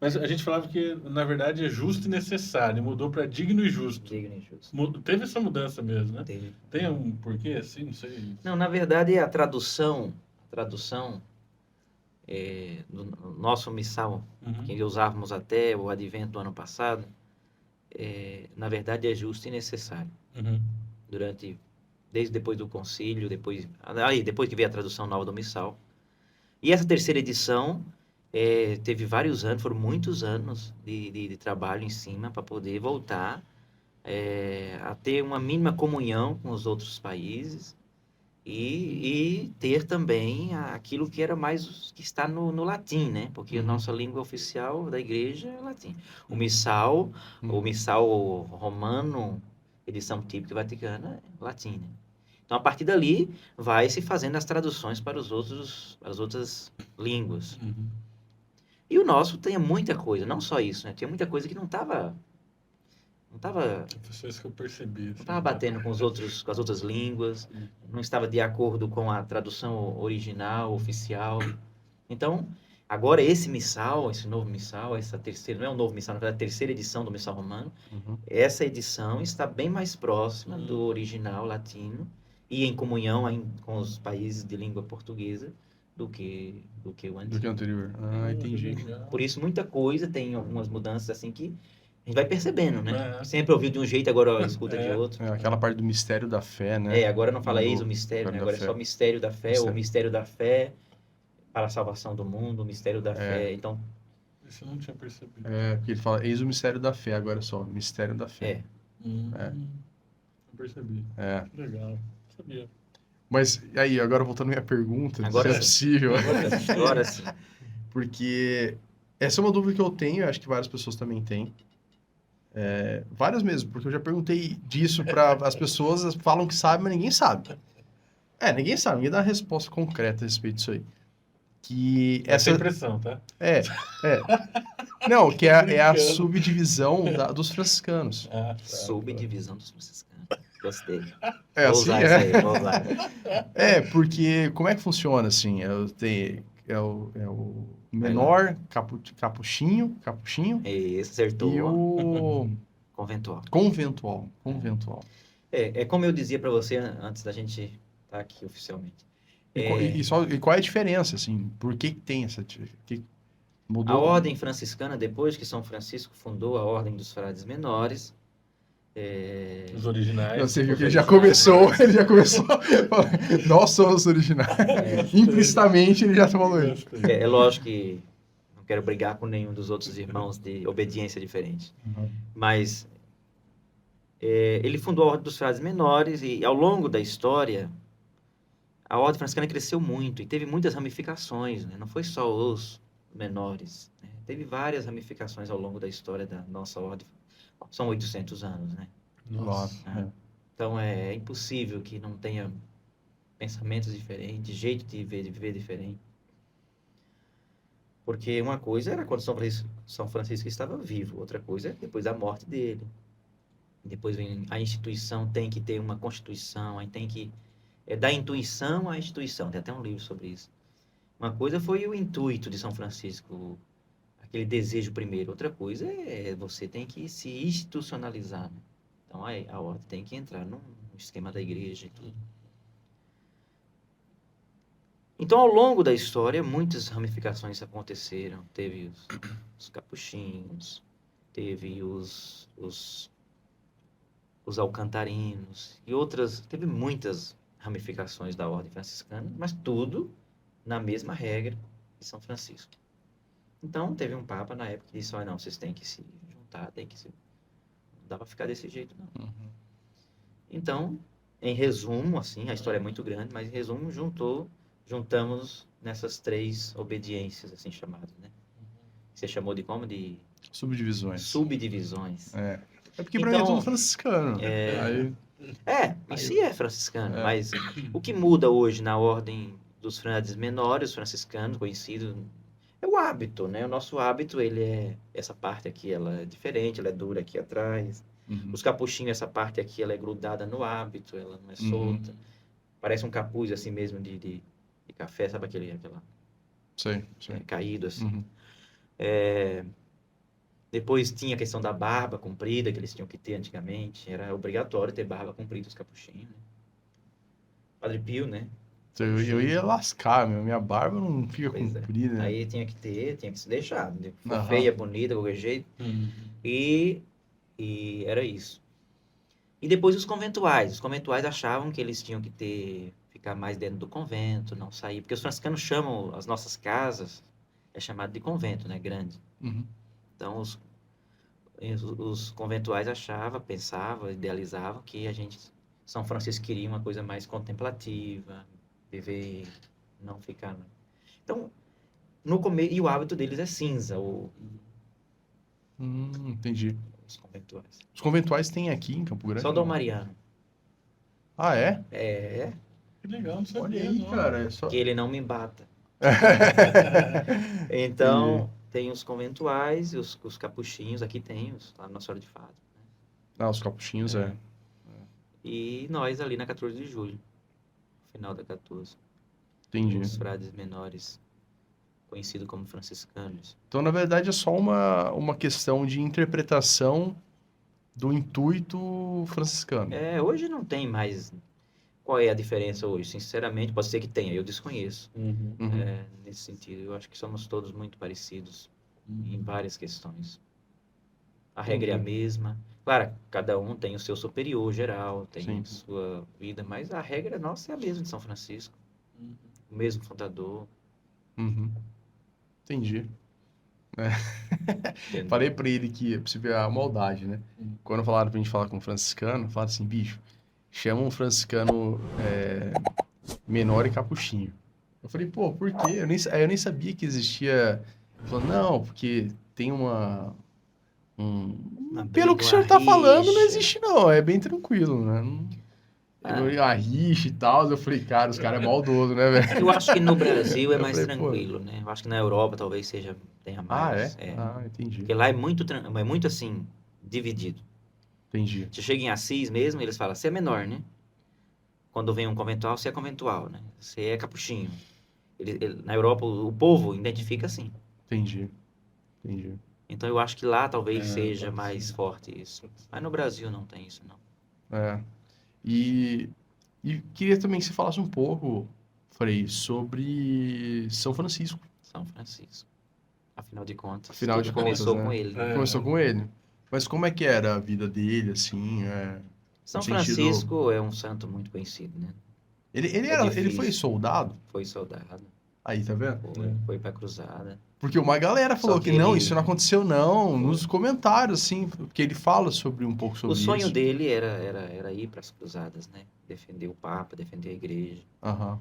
Mas a gente falava que, na verdade, é justo e necessário. Mudou para digno e justo. Digno e justo. Teve essa mudança mesmo, né? Teve. Tem um porquê assim? Não sei. Não, na verdade, a tradução do nosso missal, que usávamos até o advento do ano passado, na verdade é justo e necessário. Desde depois do concílio, depois que veio a tradução nova do missal. E essa terceira edição teve vários anos, foram muitos anos de trabalho em cima para poder voltar a ter uma mínima comunhão com os outros países e ter também aquilo que era mais que está no latim, né? Porque a nossa língua oficial da igreja é latim. O missal romano, edição típica vaticana, é latim, né? Então, a partir dali, vai se fazendo as traduções para as outras línguas. E o nosso tem muita coisa, não só isso, né? Tinha muita coisa que não estava Foi isso que eu percebi. não estava batendo com as outras línguas, não estava de acordo com a tradução original, oficial. Então, agora esse novo missal, essa terceira, não é um novo missal, é a terceira edição do missal romano, essa edição está bem mais próxima do original latino e em comunhão com os países de língua portuguesa do que o antigo. Do que o anterior. Ah, entendi. Por isso, muita coisa, tem algumas mudanças assim que A gente vai percebendo, né? É. Sempre ouviu de um jeito, agora escuta de É. outro. Aquela parte do mistério da fé, né? Agora não fala eis o Do mistério, né? mistério da Agora é fé. só mistério da fé, ou Mistério. mistério da fé para a salvação do mundo, o mistério da É. fé. Então, Isso eu não tinha percebido. Porque ele fala, eis o mistério da fé, agora só, mistério da fé. É. Não percebi. É. Legal. Sabia. Mas, e aí, agora voltando à minha pergunta, Agora se é sim. possível, agora sim. porque essa é uma dúvida que eu tenho, acho que várias pessoas também têm. Várias mesmo, porque eu já perguntei disso para as pessoas, falam que sabem, mas ninguém sabe. Ninguém sabe, ninguém dá uma resposta concreta a respeito disso aí. Que Essa essa... impressão, tá? Não, que é a Brincando. subdivisão dos franciscanos. Ah, tá. Subdivisão dos franciscanos. Gostei. É Vou assim, usar isso aí, vou usar. Porque como é que funciona assim? É o menor, capuchinho, Esse acertou. e o Conventual. conventual. Como eu dizia para você antes da gente estar aqui oficialmente. E qual é a diferença, assim? Por que tem essa... Que mudou? A ordem franciscana, depois que São Francisco fundou a ordem dos frades menores, Os originais. Você viu que os ele já originais. começou. Nós somos os originais. Implicitamente ele já falou isso. Gostei. É lógico que não quero brigar com nenhum dos outros irmãos de obediência diferente. Mas ele fundou a Ordem dos Frades Menores e, ao longo da história, a Ordem Franciscana cresceu muito e teve muitas ramificações, né? Não foi só os menores, né? Teve várias ramificações ao longo da história da nossa Ordem. São 800 anos, né? Nossa. Então, é impossível que não tenha pensamentos diferentes, jeito de viver diferente. Porque uma coisa era quando São Francisco estava vivo, outra coisa é depois da morte dele. Depois vem a instituição, tem que ter uma constituição, aí tem que... da intuição à instituição, tem até um livro sobre isso. Uma coisa foi o intuito de São Francisco, aquele desejo primeiro. Outra coisa você tem que se institucionalizar, né? Então a ordem tem que entrar no esquema da igreja e tudo. Então, ao longo da história, muitas ramificações aconteceram. Teve os capuchinhos, teve os alcantarinos e outras. Teve muitas ramificações da ordem franciscana, mas tudo na mesma regra de São Francisco. Então, teve um papa na época que disse: não, vocês têm que se juntar, não dá para ficar desse jeito, não. Então, em resumo, assim, a história é muito grande, mas em resumo, juntamos nessas 3 obediências, assim, chamadas, né? Você chamou de como? De Subdivisões. subdivisões. É porque pra mim é tudo franciscano. Em si é franciscano, mas o que muda hoje na ordem dos frades menores, os franciscanos, conhecidos, é o hábito, né? O nosso hábito, essa parte aqui, ela é diferente, ela é dura aqui atrás. Os capuchinhos, essa parte aqui, ela é grudada no hábito, ela não é solta. Parece um capuz, assim mesmo, de café, sabe aquela... Sei. caído, assim. Depois tinha a questão da barba comprida, que eles tinham que ter antigamente. Era obrigatório ter barba comprida, os capuchinhos, né? Padre Pio, né? Eu ia lascar, minha barba não fica Pois comprida. Né? Aí tinha que se deixar. Né? Aham. Feia, bonita, qualquer jeito. E era isso. E depois os conventuais. Os conventuais achavam que eles tinham que ficar mais dentro do convento, não sair. Porque os franciscanos chamam as nossas casas, é chamado de convento, né? Grande. Então, os conventuais pensavam, idealizavam que São Francisco queria uma coisa mais contemplativa, viver, não ficar... Então, no começo, e o hábito deles é cinza, Entendi. os conventuais. Os conventuais tem aqui em Campo Grande? Só Dom Mariano. Ah, é? Que legal, não sabia. Olha aí, não. cara. Que ele não me bata. Então, tem os conventuais e os capuchinhos, aqui tem lá na Nossa Senhora de Fátima. Os capuchinhos, E nós ali na 14 de julho, final da 14. Entendi. Os frades menores, conhecidos como franciscanos. Então, na verdade, é só uma questão de interpretação do intuito franciscano. Hoje não tem mais... Qual é a diferença hoje? Sinceramente, pode ser que tenha, eu desconheço. Nesse sentido, eu acho que somos todos muito parecidos em várias questões. A regra é a Uhum. mesma. Claro, cada um tem o seu superior geral, tem Sim. sua vida, mas a regra nossa é a mesma de São Francisco. Uhum. O mesmo fundador, Uhum. Entendi. entendeu? Falei pra ele que, pra você ver a maldade, né? Hum. Quando falaram pra gente falar com um franciscano, falaram assim, bicho, chama um franciscano menor e capuchinho. Eu falei, pô, por quê? Eu nem sabia que existia. Ele falou, não, porque tem Uma Pelo que briga, o uma senhor tá falando, não rixa. existe, não. É bem tranquilo, né? Ah, A rixa e tal. Eu falei, cara, os caras é maldoso, né, velho? eu acho que no Brasil é Eu mais falei, pô. tranquilo, né? Eu acho que na Europa talvez tenha mais. É? Ah, entendi. Porque lá é muito assim, dividido. Entendi. Você chega em Assis mesmo, eles falam, você é menor, né? Quando vem um conventual, você é conventual, né? Você é capuchinho. Na Europa, o povo identifica assim. Entendi. Entendi. Então eu acho que lá talvez É, seja pode mais ser. forte isso. Mas no Brasil não tem isso, não. É. E, e queria também que você falasse um pouco, Frei, sobre São Francisco. São Francisco. Afinal de contas, Afinal de tudo contas, começou né? com ele, né? É. Começou com ele. Mas como é que era a vida dele, assim, no São sentido... Francisco é um santo muito conhecido, né? É Ele foi difícil. soldado? Foi soldado, Aí, tá vendo? foi pra cruzada. Porque uma galera falou Só que que não, ele- isso não aconteceu não, Foi. nos comentários, assim, porque ele fala um pouco O sobre sonho isso. dele era ir para as cruzadas, né? Defender o Papa, defender a igreja. Aham.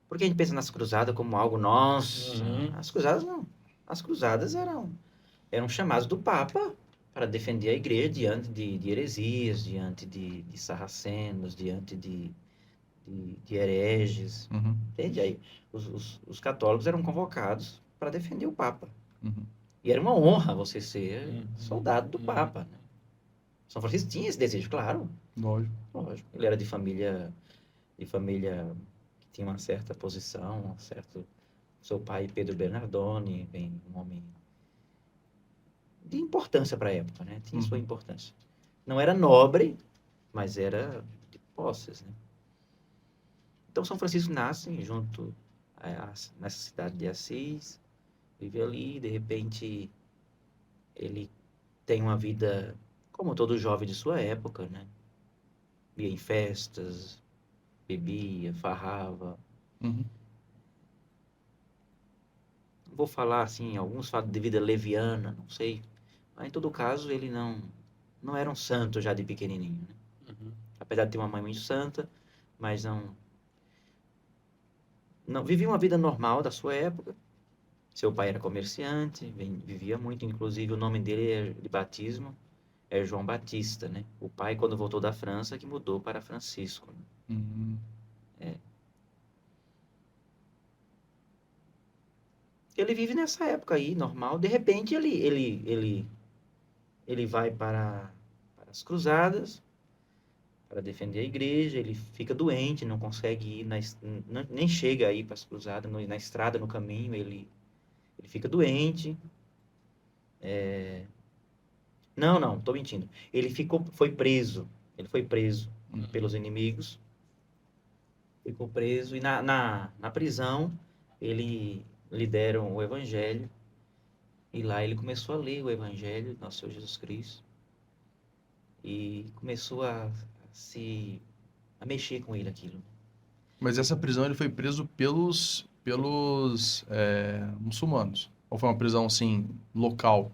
Porque a gente pensa nas cruzadas como algo, nossa, Uhum. as cruzadas não. As cruzadas eram chamados do Papa para defender a igreja diante de heresias, diante de sarracenos, diante de hereges. Uhum. Entende? Aí, os católicos eram convocados para defender o Papa. Uhum. E era uma honra você ser Uhum. soldado do Uhum. Papa, né? São Francisco tinha esse desejo, claro. Lógico. Lógico. Ele era de família que tinha uma certa posição, um certo... Seu pai, Pedro Bernardone, vem um homem de importância para a época, né? Tinha sua Uhum. importância. Não era nobre, mas era de posses, né? Então, São Francisco nasce junto nessa cidade de Assis, vive ali, de repente ele tem uma vida como todo jovem de sua época, né? Ia em festas, bebia, farrava. Uhum. Não vou falar assim, alguns falam de vida leviana, não sei. Mas em todo caso, ele não era um santo já de pequenininho, né? Uhum. Apesar de ter uma mãe muito santa, mas não vivia uma vida normal da sua época. Seu pai era comerciante, vivia muito, inclusive o nome dele de batismo é João Batista, né? O pai, quando voltou da França, que mudou para Francisco, né? Uhum. Ele vive nessa época aí, normal. De repente, ele vai para as cruzadas, para defender a igreja. Ele fica doente, não consegue ir, nem chega a ir para as cruzadas, na estrada, no caminho, ele fica doente. Não, estou mentindo. Foi preso. Ele foi preso pelos inimigos. Ficou preso e na prisão lhe deram o evangelho e lá ele começou a ler o evangelho do nosso Senhor Jesus Cristo e começou a mexer com ele aquilo. Mas essa prisão ele foi preso pelos muçulmanos? Ou foi uma prisão, assim, local?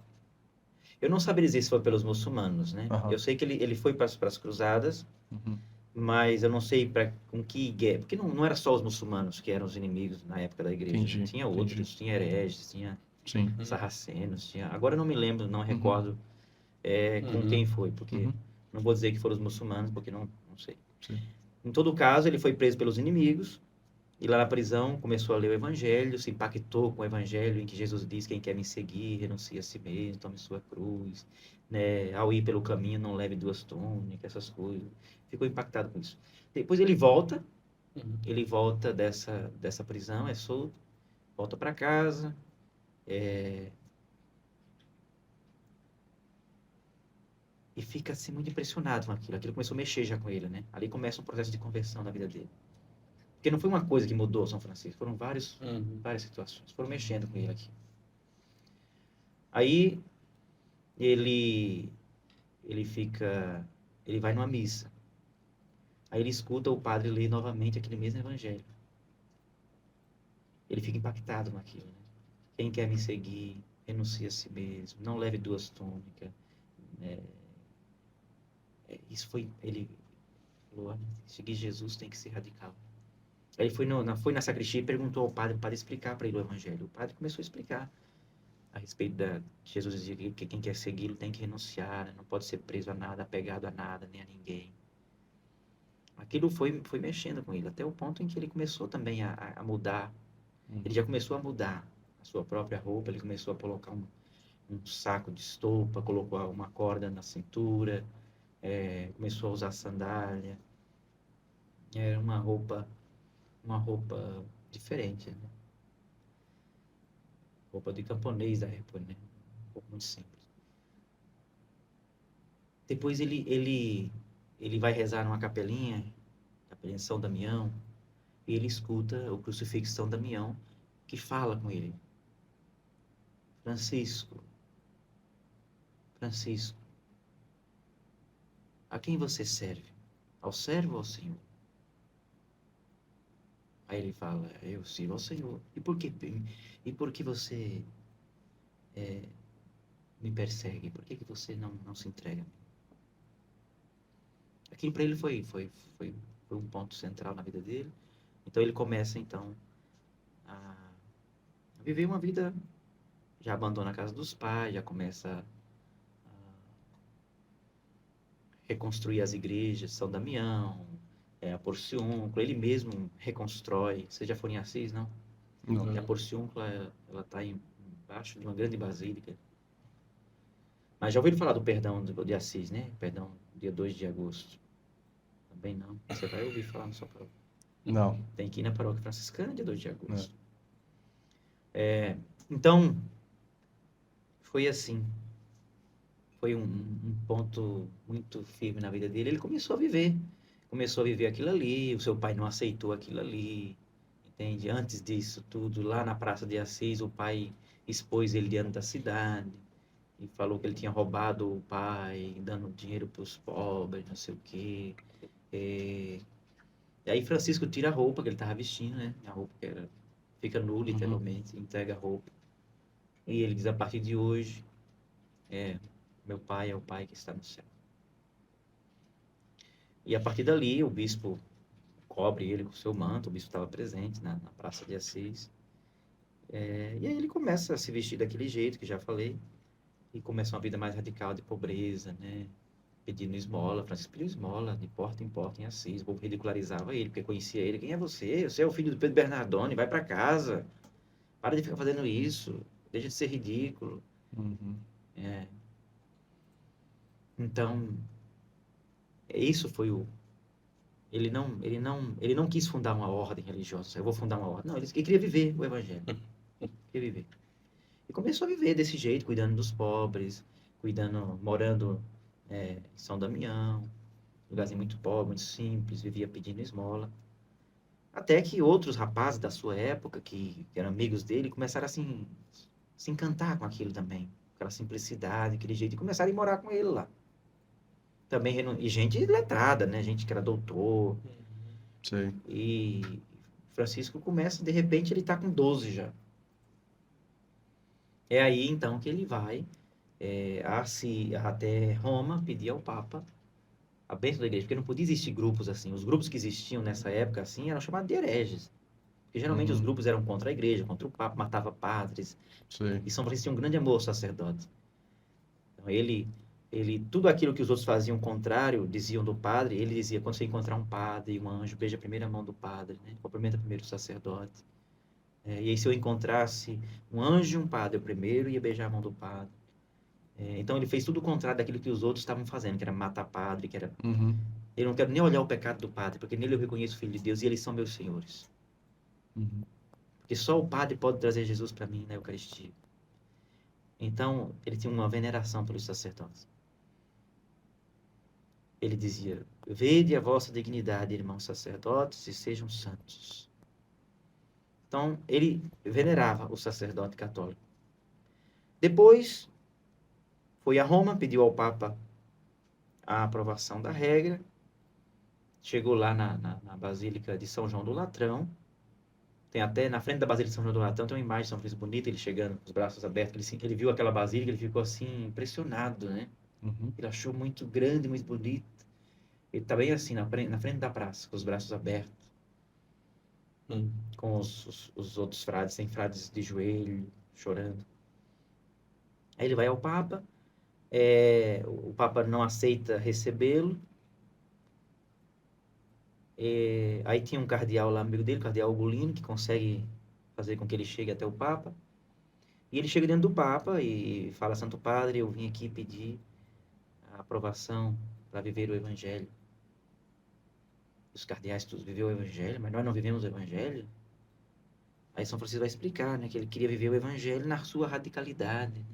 Eu não saberia dizer se foi pelos muçulmanos, né? Aham. Eu sei que ele foi para as cruzadas, Uhum. mas eu não sei com que guerra, porque não era só os muçulmanos que eram os inimigos na época da igreja. Entendi, Tinha outros, tinha hereges, tinha Sim. sarracenos, agora eu não me lembro, não recordo com Uhum. quem foi, porque Uhum. não vou dizer que foram os muçulmanos, porque não sei. Sim. Em todo caso, ele foi preso pelos inimigos e lá na prisão começou a ler o evangelho, se impactou com o evangelho em que Jesus diz: quem quer me seguir, renuncie a si mesmo, tome sua cruz, né? Ao ir pelo caminho, não leve 2 túnicas, essas coisas. Ficou impactado com isso. Depois ele volta dessa prisão, é solto, volta para casa, e fica assim muito impressionado com aquilo. Aquilo começou a mexer já com ele, né? Ali começa um processo de conversão na vida dele. Porque não foi uma coisa que mudou São Francisco, foram várias situações. Foram mexendo com ele aqui. Aí ele vai numa missa. Aí ele escuta o padre ler novamente aquele mesmo evangelho. Ele fica impactado naquilo, né? Quem quer me seguir, renuncie a si mesmo, não leve 2 túnicas. Isso foi, ele falou, olha, seguir Jesus tem que ser radical. Aí ele foi na sacristia e perguntou ao padre para explicar para ele o evangelho. O padre começou a explicar a respeito da... Jesus dizia que quem quer segui-lo tem que renunciar, né? Não pode ser preso a nada, apegado a nada, nem a ninguém. Aquilo foi mexendo com ele, até o ponto em que ele começou também a mudar. Ele já começou a mudar a sua própria roupa, ele começou a colocar um saco de estopa, colocou uma corda na cintura, começou a usar sandália. Era uma roupa diferente, né? Roupa de camponês da época, né? Um pouco muito simples. Depois ele vai rezar numa capelinha de São Damião, e ele escuta o crucifixo de São Damião, que fala com ele. Francisco, a quem você serve? Ao servo ou ao Senhor? Aí ele fala, eu sirvo ao Senhor. E por que você me persegue? Por que você não se entrega? Aquilo para ele foi um ponto central na vida dele. Então ele começa, então, a viver uma vida, já abandona a casa dos pais, já começa a reconstruir as igrejas, São Damião, a Porciúncula, ele mesmo reconstrói. Vocês já foram em Assis, não? Não. E a Porciúncula, ela está embaixo de uma grande basílica. Mas já ouviram falar do perdão de Assis, né? Perdão, dia 2 de agosto. Também não. Você vai ouvir falar na sua paróquia. Não. Tem que ir na paróquia franciscana dia 2 de agosto. Então, foi assim. Foi um ponto muito firme na vida dele. Ele começou a viver aquilo ali. O seu pai não aceitou aquilo ali, entende? Antes disso tudo, lá na Praça de Assis, o pai expôs ele diante da cidade e falou que ele tinha roubado o pai, dando dinheiro para os pobres, não sei o quê. E aí Francisco tira a roupa que ele estava vestindo, né? A roupa que fica nu, literalmente, entrega a roupa. E ele diz, a partir de hoje, meu pai é o pai que está no céu. E a partir dali, o bispo cobre ele com o seu manto, o bispo estava presente na Praça de Assis. E aí ele começa a se vestir daquele jeito, que já falei, e começa uma vida mais radical de pobreza, né? Pedindo esmola. Francisco pediu esmola de porta em Assis. O povo ridicularizava ele, porque conhecia ele. Quem é você? Você é o filho do Pedro Bernardone, vai para casa. Para de ficar fazendo isso. Deixa de ser ridículo. Então, isso foi ele não quis fundar uma ordem religiosa. Eu vou fundar uma ordem. Não, ele queria viver o evangelho. Queria viver. E começou a viver desse jeito, cuidando dos pobres, morando em São Damião, lugarzinho muito pobre, muito simples, vivia pedindo esmola. Até que outros rapazes da sua época, que eram amigos dele, começaram a se encantar com aquilo também. Aquela simplicidade, aquele jeito, e começaram a ir morar com ele lá. Também, e gente letrada, né? Gente que era doutor. Sei. E Francisco começa, de repente, ele está com 12 já. É aí, então, que ele vai até Roma pedir ao Papa a bênção da igreja, porque não podia existir grupos assim. Os grupos que existiam nessa época, assim, eram chamados de hereges. Porque geralmente os grupos eram contra a igreja, contra o Papa, matava padres. Sei. E São Francisco tinha um grande amor ao sacerdote. Então, ele tudo aquilo que os outros faziam contrário, diziam do padre, ele dizia, quando você encontrar um padre e um anjo, beija a primeira mão do padre, né? Cumprimenta primeiro o sacerdote. E aí, se eu encontrasse um anjo e um padre, eu primeiro ia beijar a mão do padre. Então, ele fez tudo o contrário daquilo que os outros estavam fazendo, que era matar padre, que era... Eu não quero nem olhar o pecado do padre, porque nele eu reconheço o Filho de Deus e eles são meus senhores. Porque só o padre pode trazer Jesus para mim na Eucaristia. Então, ele tinha uma veneração pelos sacerdotes. Ele dizia, vede a vossa dignidade, irmãos sacerdotes, e sejam santos. Então, ele venerava o sacerdote católico. Depois, foi a Roma, pediu ao Papa a aprovação da regra. Chegou lá na Basílica de São João do Latrão. Tem até, na frente da Basílica de São João do Latrão, tem uma imagem de São Francisco bonita, ele chegando com os braços abertos. Ele viu aquela basílica, ele ficou assim, impressionado, né? Uhum. Ele achou muito grande, muito bonito. Ele tá bem assim, na frente da praça, com os braços abertos. Com os outros frades, tem frades de joelho, chorando. Aí ele vai ao Papa, o Papa não aceita recebê-lo. Aí tinha um cardeal lá, amigo dele, o cardeal Ugolino, que consegue fazer com que ele chegue até o Papa. E ele chega dentro do Papa e fala: Santo Padre, eu vim aqui pedir a aprovação para viver o Evangelho. Os cardeais todos viveu o Evangelho, mas nós não vivemos o Evangelho. Aí São Francisco vai explicar, né, que ele queria viver o Evangelho na sua radicalidade. Né?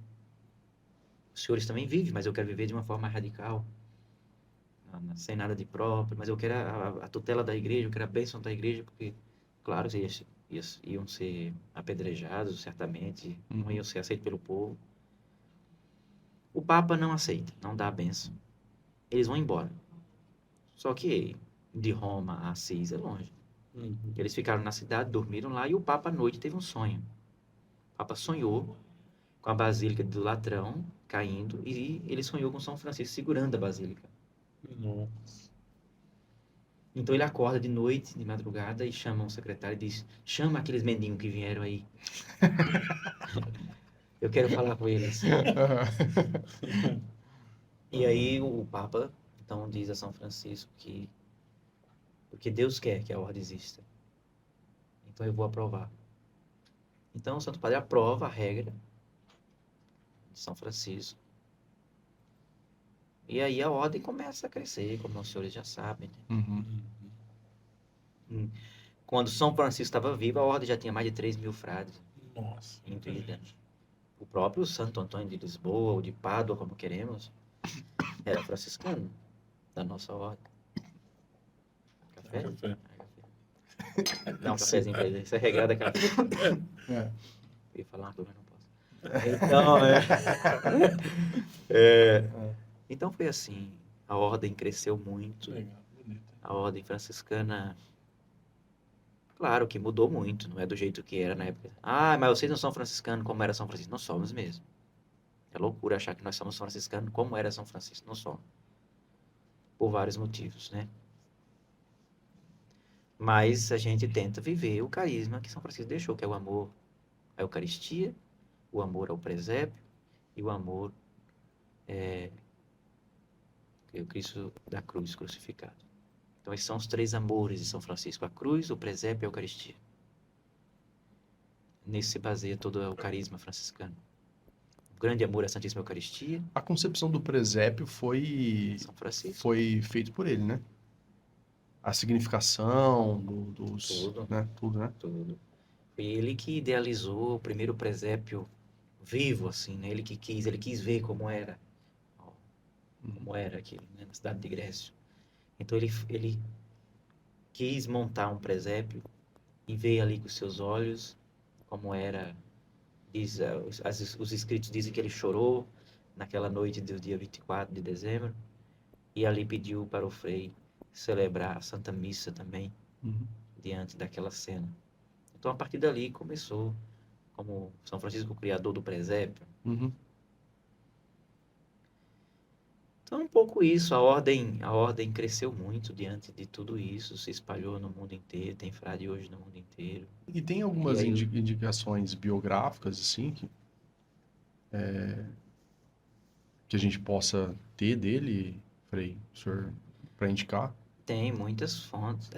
Os senhores também vivem, mas eu quero viver de uma forma radical, sem nada de próprio, mas eu quero a tutela da igreja, eu quero a bênção da igreja, porque, claro, eles iam ser apedrejados, certamente, não iam ser aceitos pelo povo. O Papa não aceita, não dá a bênção. Eles vão embora. Só que de Roma a Assis é longe. Eles ficaram na cidade, dormiram lá, e o Papa à noite teve um sonho. O Papa sonhou com a Basílica do Latrão caindo, e ele sonhou com São Francisco segurando a Basílica. Nossa. Então ele acorda de noite, de madrugada, e chama um secretário e diz: chama aqueles mendigos que vieram aí. Eu quero falar com eles. E aí o Papa, então, diz a São Francisco que porque Deus quer que a ordem exista. Então eu vou aprovar. Então o Santo Padre aprova a regra de São Francisco. E aí a ordem começa a crescer, como os senhores já sabem. Né? Quando São Francisco estava vivo, a ordem já tinha mais de 3.000 frades. Nossa. Muita gente. O próprio Santo Antônio de Lisboa, ou de Pádua, como queremos, era franciscano da nossa ordem. Café? Café. Dá um cafezinho pra ele. Isso é regrada café. É. Eu ia falar uma coisa, mas não posso. Então, então foi assim. A ordem cresceu muito. Legal, bonito. A ordem franciscana, claro que mudou muito. Não é do jeito que era na época. Ah, mas vocês não são franciscanos como era São Francisco. Não somos mesmo. É loucura achar que nós somos franciscanos como era São Francisco. Não somos. Por vários motivos, né? Mas a gente tenta viver o carisma que São Francisco deixou, que é o amor à Eucaristia, o amor ao presépio e o amor ao Cristo da cruz crucificado. Então esses são os 3 amores de São Francisco: a cruz, o presépio e a Eucaristia. Nisso se baseia todo o carisma franciscano. O grande amor à Santíssima Eucaristia. A concepção do presépio foi São Francisco. foi feito por ele, né? A significação dos... Tudo. Né? Tudo, né? Tudo. Foi ele que idealizou o primeiro presépio vivo, assim, né? Ele quis ver como era. Como era aqui, né? Na cidade de Grécio. Então ele quis montar um presépio e ver ali com os seus olhos como era. Os escritos dizem que ele chorou naquela noite do dia 24 de dezembro e ali pediu para o frei celebrar a Santa Missa também diante daquela cena. Então a partir dali começou, como São Francisco, o criador do presépio. Então um pouco isso, a ordem cresceu muito diante de tudo isso, se espalhou no mundo inteiro, tem frade hoje no mundo inteiro. E tem algumas E aí- indicações biográficas, assim, que a gente possa ter dele, Frei, o senhor, para indicar? Tem muitas fontes.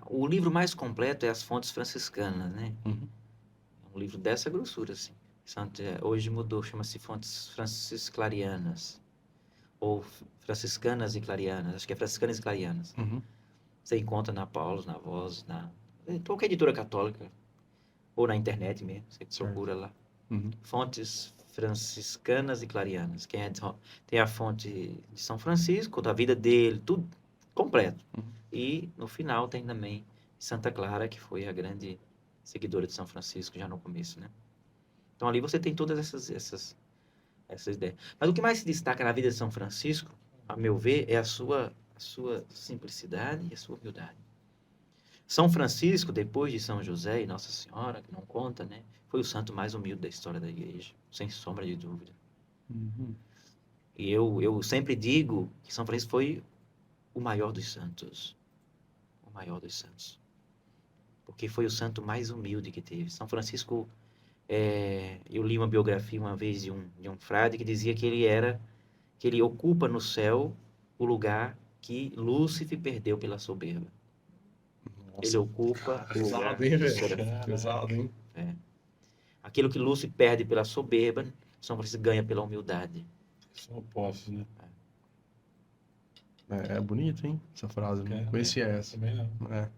O livro mais completo é as Fontes Franciscanas, né? É um livro dessa grossura, assim. Hoje mudou, chama-se Fontes Francisclarianas. Ou Franciscanas e Clarianas. Acho que é Franciscanas e Clarianas. Você encontra na Paulus, na Voz, em qualquer editora católica. Ou na internet mesmo, você procura lá. Fontes Franciscanas e Clarianas. Tem a fonte de São Francisco, da vida dele, tudo completo. E no final tem também Santa Clara, que foi a grande seguidora de São Francisco já no começo, né? Então ali você tem todas essas essa ideia. Mas o que mais se destaca na vida de São Francisco, a meu ver, é a sua simplicidade e a sua humildade. São Francisco, depois de São José e Nossa Senhora, que não conta, né, foi o santo mais humilde da história da igreja, sem sombra de dúvida. Uhum. E eu sempre digo que São Francisco foi o maior dos santos. O maior dos santos. Porque foi o santo mais humilde que teve. São Francisco, eu li uma biografia uma vez de um frade que dizia que ele ocupa no céu o lugar que Lúcifer perdeu pela soberba. Ele ocupa o lugar Pesado, hein, do velho? serafim. Pesado, hein? Aquilo que Lúcifer perde pela soberba, São Francisco ganha pela humildade. São opostos, né? É bonito, hein? Essa frase. Não conhecia essa. Também não. É.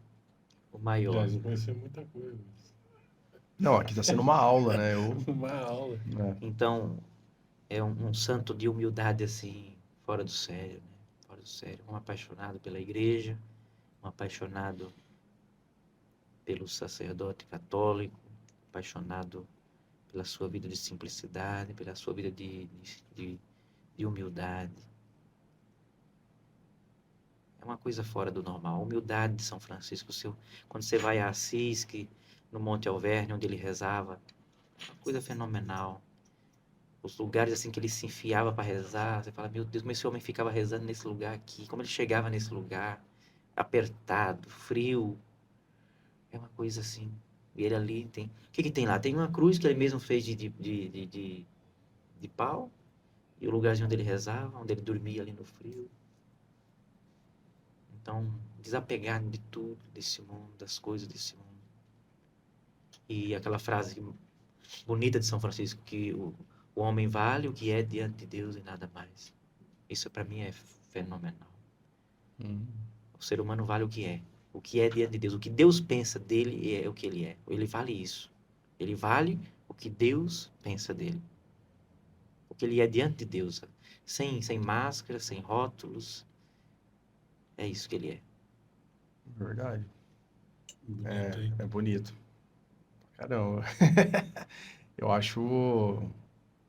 O maior. Aliás, eu conheci muita coisa. Não, aqui tá sendo uma aula, né? Uma aula. Então, é um santo de humildade, assim, fora do sério, né? Fora do sério. Um apaixonado pela igreja, um apaixonado pelo sacerdote católico, apaixonado pela sua vida de simplicidade, pela sua vida de humildade. É uma coisa fora do normal. A humildade de São Francisco, quando você vai a Assis, no Monte Alverne, onde ele rezava, uma coisa fenomenal. Os lugares assim que ele se enfiava para rezar, você fala, meu Deus, como esse homem ficava rezando nesse lugar aqui, como ele chegava nesse lugar, apertado, frio. É uma coisa assim. E ele ali tem... O que tem lá? Tem uma cruz que ele mesmo fez de pau, e o lugarzinho onde ele rezava, onde ele dormia ali no frio. Então, desapegado de tudo, desse mundo, das coisas desse mundo. E aquela frase bonita de São Francisco, que o homem vale o que é diante de Deus e nada mais. Isso para mim é fenomenal. O ser humano vale o que é diante de Deus. O que Deus pensa dele é o que ele é. Ele vale isso. Ele vale o que Deus pensa dele. O que ele é diante de Deus. Sabe? Sem máscara, sem rótulos. É isso que ele é. Verdade. Bonito, hein? É bonito. Caramba. Eu acho o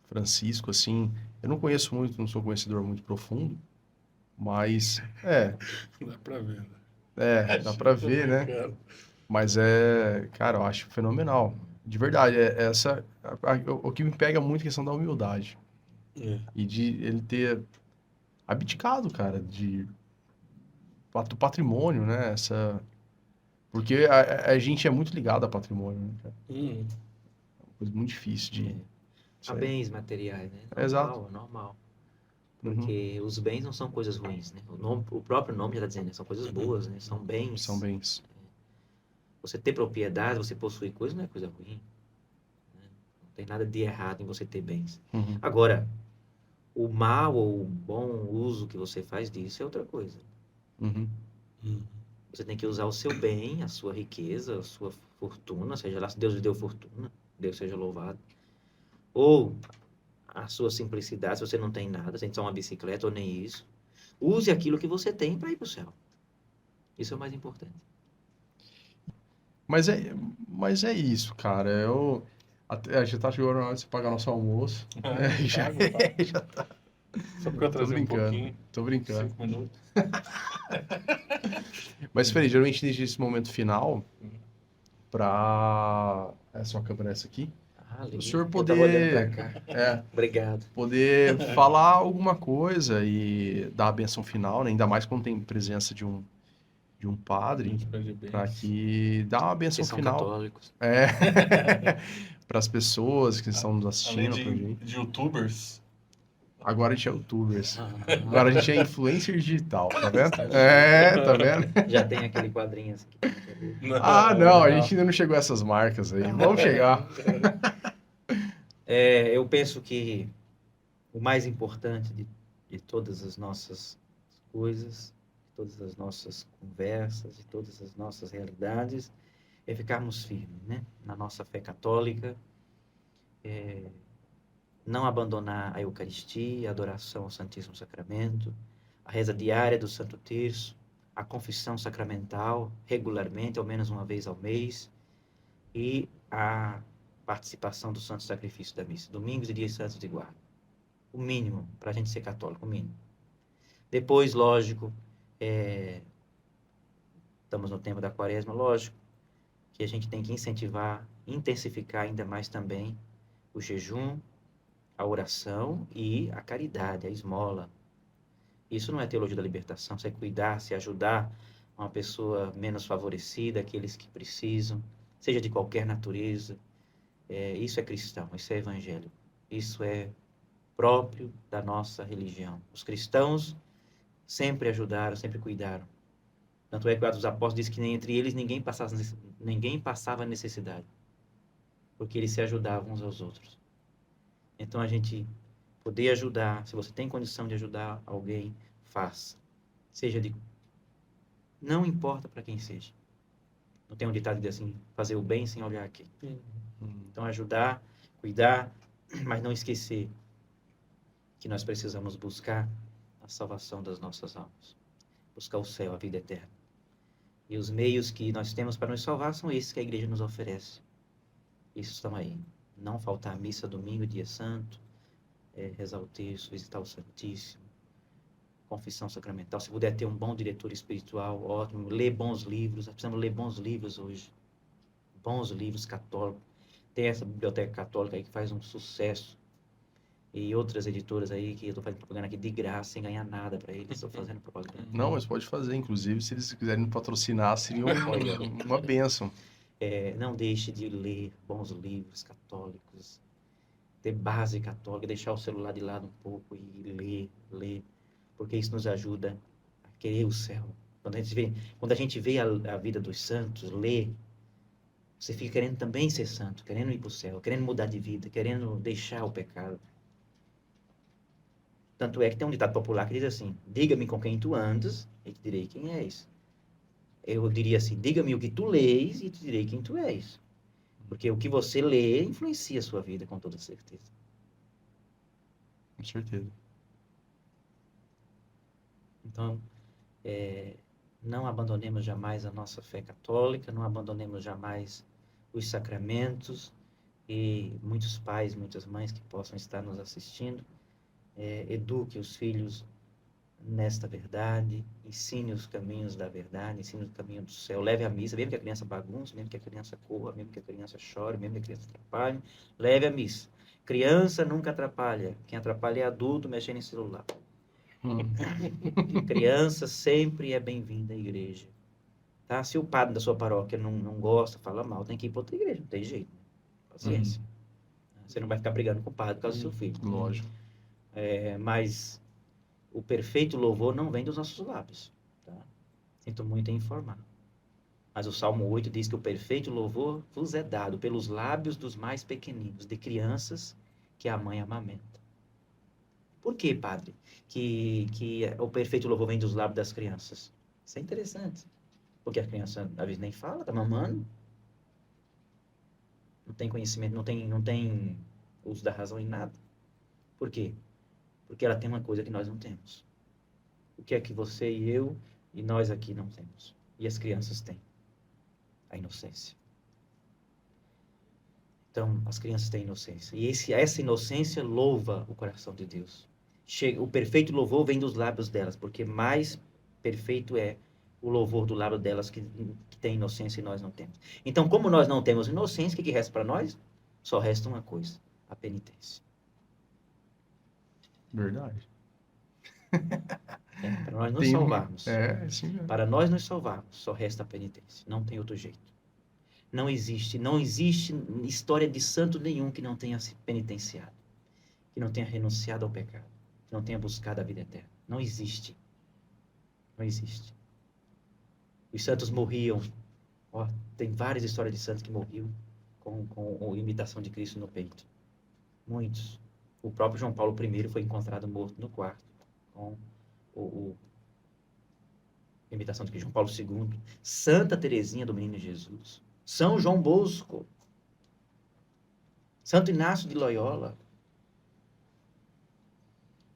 Francisco, assim... Eu não conheço muito, não sou conhecedor muito profundo, mas... Dá pra ver, né? Dá pra ver, né? Cara. Mas cara, eu acho fenomenal. De verdade, o que me pega muito é a questão da humildade. E de ele ter abdicado, cara, do patrimônio, né? Porque a gente é muito ligado a patrimônio, né, cara? É uma coisa muito difícil de... Há bens materiais, né? Exato. Normal. Porque os bens não são coisas ruins, né? O próprio nome já está dizendo, né? São coisas boas, né? São bens. São bens. Você ter propriedade, você possuir coisas, não é coisa ruim. Né? Não tem nada de errado em você ter bens. Agora, o mal ou o bom uso que você faz disso é outra coisa. Você tem que usar o seu bem, a sua riqueza, a sua fortuna, seja lá se Deus lhe deu fortuna, Deus seja louvado. Ou a sua simplicidade, se você não tem nada, sem só uma bicicleta ou nem isso. Use aquilo que você tem para ir para o céu. Isso é o mais importante. Mas é isso, cara. Já tá chegando na hora de você pagar nosso almoço. Já tá. Só porque eu atrasei um pouquinho. Tô brincando. 5 minutos. Mas, Felipe, geralmente deixa esse momento final pra... É só a câmera essa aqui. O senhor poder... Obrigado. Poder falar alguma coisa e dar a benção final, né? Ainda mais quando tem presença de um padre, para que dá uma benção final. Católicos. Para as pessoas que estão nos assistindo. Além de youtubers. Agora a gente é youtubers. Agora a gente é influencer digital, tá vendo? Tá vendo? Já tem aquele quadrinho assim. Não, a gente ainda não chegou a essas marcas aí. Vamos chegar. Eu penso que o mais importante de todas as nossas coisas, de todas as nossas conversas, de todas as nossas realidades, é ficarmos firmes, né? Na nossa fé católica, não abandonar a Eucaristia, a adoração ao Santíssimo Sacramento, a reza diária do Santo Terço, a confissão sacramental regularmente, ao menos uma vez ao mês, e a participação do Santo Sacrifício da Missa, domingos e dias santos de guarda. O mínimo para a gente ser católico, o mínimo. Depois, lógico, estamos no tempo da quaresma, lógico, que a gente tem que incentivar, intensificar ainda mais também o jejum, a oração e a caridade, a esmola. Isso não é teologia da libertação, isso é cuidar, se ajudar uma pessoa menos favorecida, aqueles que precisam, seja de qualquer natureza. Isso é cristão, isso é evangélico, isso é próprio da nossa religião. Os cristãos sempre ajudaram, sempre cuidaram. Tanto é que o Atos dos Apóstolos diz que nem entre eles ninguém passava necessidade, porque eles se ajudavam uns aos outros. Então a gente poder ajudar, se você tem condição de ajudar alguém, faça. Não importa para quem seja. Não tem um ditado que diz assim, fazer o bem sem olhar aqui. Então ajudar, cuidar, mas não esquecer que nós precisamos buscar a salvação das nossas almas. Buscar o céu, a vida eterna. E os meios que nós temos para nos salvar são esses que a igreja nos oferece. Isso estão aí. Não faltar a missa domingo, dia santo, rezar o texto, visitar o Santíssimo, confissão sacramental. Se puder ter um bom diretor espiritual, ótimo. Ler bons livros. Nós precisamos ler bons livros hoje. Bons livros católicos. Tem essa biblioteca católica aí que faz um sucesso. E outras editoras aí que eu estou fazendo propaganda aqui de graça, sem ganhar nada para eles. Estou fazendo propaganda. Não, mas pode fazer. Inclusive, se eles quiserem patrocinar, seria uma bênção. Não deixe de ler bons livros católicos. Ter base católica, deixar o celular de lado um pouco e ler. Porque isso nos ajuda a querer o céu. Quando a gente vê a vida dos santos, lê, você fica querendo também ser santo, querendo ir para o céu, querendo mudar de vida, querendo deixar o pecado. Tanto é que tem um ditado popular que diz assim, diga-me com quem tu andas e te direi quem és. Eu diria assim, diga-me o que tu lês e te direi quem tu és. Porque o que você lê influencia a sua vida, com toda certeza. Com certeza. Então, não abandonemos jamais a nossa fé católica, não abandonemos jamais os sacramentos, e muitos pais, muitas mães que possam estar nos assistindo, eduque os filhos nesta verdade, ensine os caminhos da verdade, ensine o caminho do céu, leve a missa, mesmo que a criança bagunce, mesmo que a criança corra, mesmo que a criança chore, mesmo que a criança atrapalhe, leve a missa. Criança nunca atrapalha, quem atrapalha é adulto mexendo em celular. Criança sempre é bem-vinda à igreja. Tá? Se o padre da sua paróquia não gosta, fala mal, tem que ir para outra igreja, não tem jeito. Paciência. Você não vai ficar brigando com o padre por causa do seu filho. Lógico. Mas o perfeito louvor não vem dos nossos lábios. Tá? Sinto muito em informar. Mas o Salmo 8 diz que o perfeito louvor vos é dado pelos lábios dos mais pequeninos, de crianças que a mãe amamenta. Por que, padre, que o perfeito louvor vem dos lábios das crianças? Isso é interessante. Porque a criança, às vezes, nem fala, está mamando. Não tem conhecimento, não tem uso da razão em nada. Por quê? Porque ela tem uma coisa que nós não temos. O que é que você e eu e nós aqui não temos? E as crianças têm. A inocência. Então, as crianças têm inocência. E essa inocência louva o coração de Deus. O perfeito louvor vem dos lábios delas, porque mais perfeito é o louvor do lábio delas que tem inocência e nós não temos. Então, como nós não temos inocência, o que resta para nós? Só resta uma coisa, a penitência. Verdade. Para nós nos salvarmos. Sim mesmo. Para nós nos salvarmos, só resta a penitência. Não tem outro jeito. Não existe história de santo nenhum que não tenha se penitenciado, que não tenha renunciado ao pecado, que não tenha buscado a vida eterna. Não existe. Não existe. Os santos morriam. Tem várias histórias de santos que morriam com imitação de Cristo no peito. Muitos. O próprio João Paulo I foi encontrado morto no quarto com a imitação de Cristo. João Paulo II. Santa Teresinha do Menino Jesus. São João Bosco. Santo Inácio de Loyola.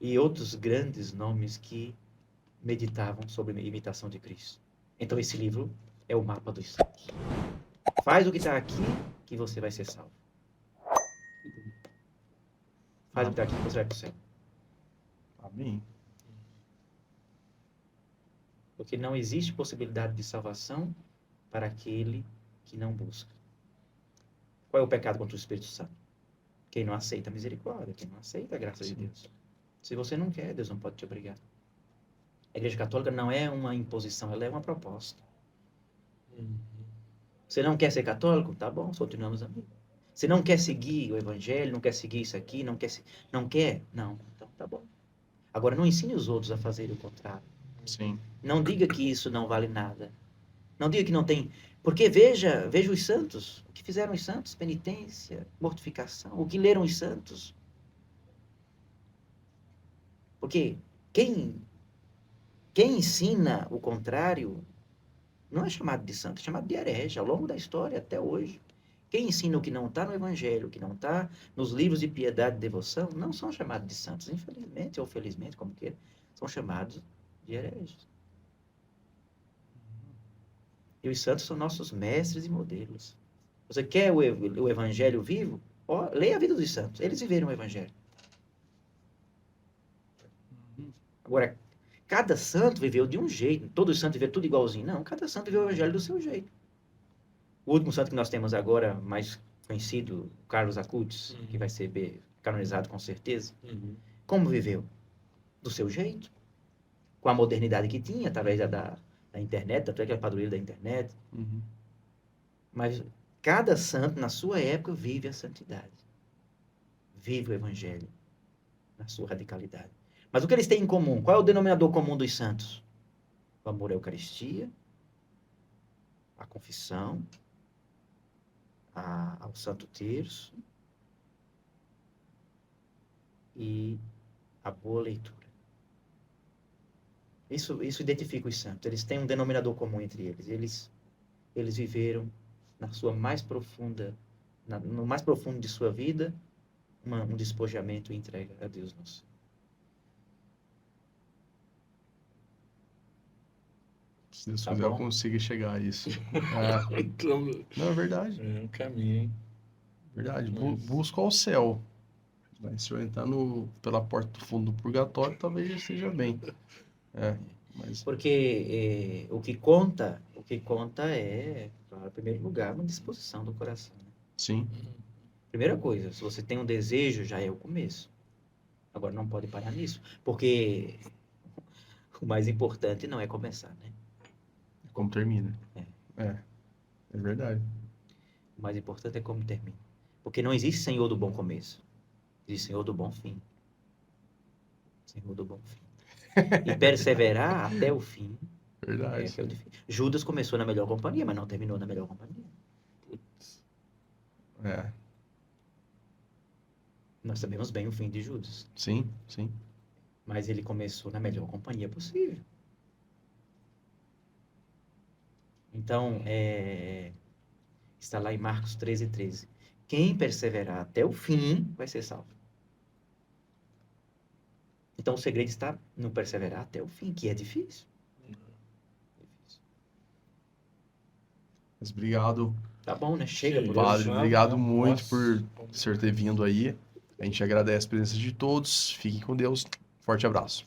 E outros grandes nomes que meditavam sobre a imitação de Cristo. Então esse livro é o mapa dos santos. Faz o que está aqui que você vai ser salvo. Faz o que está aqui que você vai para o céu. Amém. Porque não existe possibilidade de salvação para aquele que não busca. Qual é o pecado contra o Espírito Santo? Quem não aceita a misericórdia, quem não aceita a graça de Deus. Se você não quer, Deus não pode te obrigar. A Igreja Católica não é uma imposição, ela é uma proposta. Você não quer ser católico? Tá bom, continuamos amigos. Você não quer seguir o Evangelho, não quer seguir isso aqui, não quer? Não, então tá bom. Agora, não ensine os outros a fazerem o contrário. Sim. Não diga que isso não vale nada. Não diga que não tem... Porque veja os santos. O que fizeram os santos? Penitência, mortificação. O que leram os santos? Porque quem ensina o contrário não é chamado de santo, é chamado de herege, ao longo da história, até hoje. Quem ensina o que não está no Evangelho, o que não está nos livros de piedade e devoção, não são chamados de santos, infelizmente ou felizmente, como queira, são chamados de hereges. E os santos são nossos mestres e modelos. Você quer o Evangelho vivo? Leia a vida dos santos, eles viveram o Evangelho. Agora, cada santo viveu de um jeito. Todos os santos viveram tudo igualzinho. Não, cada santo viveu o evangelho do seu jeito. O último santo que nós temos agora, mais conhecido, Carlos Acutis, que vai ser canonizado com certeza. Como viveu? Do seu jeito. Com a modernidade que tinha, através da internet, tanto é que é padroeiro da internet. Mas cada santo, na sua época, vive a santidade. Vive o evangelho na sua radicalidade. Mas o que eles têm em comum? Qual é o denominador comum dos santos? O amor à Eucaristia, a confissão, ao Santo Terço e a boa leitura. Isso identifica os santos. Eles têm um denominador comum entre eles. Eles viveram na sua mais profunda, no mais profundo de sua vida, um despojamento e entrega a Deus nosso. Se Deus Tá quiser, eu bom. consigo chegar a isso. Então, Não, é verdade. é um caminho, hein? Verdade. Mas- Busca ao céu. Mas se eu entrar pela porta do fundo do purgatório, talvez já esteja bem. Mas Porque o que conta é, claro, em primeiro lugar, uma disposição do coração. Né? sim, Primeira coisa, se você tem um desejo, já é o começo. Agora, não pode parar nisso, porque o mais importante não é começar, né? como termina. É verdade. O mais importante é como termina. Porque não existe Senhor do bom começo. Existe Senhor do bom fim. Senhor do bom fim. E perseverar até o fim Verdade. é o difícil. Judas começou na melhor companhia, mas não terminou na melhor companhia. É, Nós sabemos bem o fim de Judas. sim. Mas ele começou na melhor companhia possível. Então, está lá em Marcos 13:13. Quem perseverar até o fim vai ser salvo. Então, o segredo está no perseverar até o fim, que é difícil. Mas obrigado, Tá bom, né? Chega por Padre. hoje. Obrigado Não, muito nossa. por o senhor ter vindo aí. A gente agradece a presença de todos. Fiquem com Deus. Forte abraço.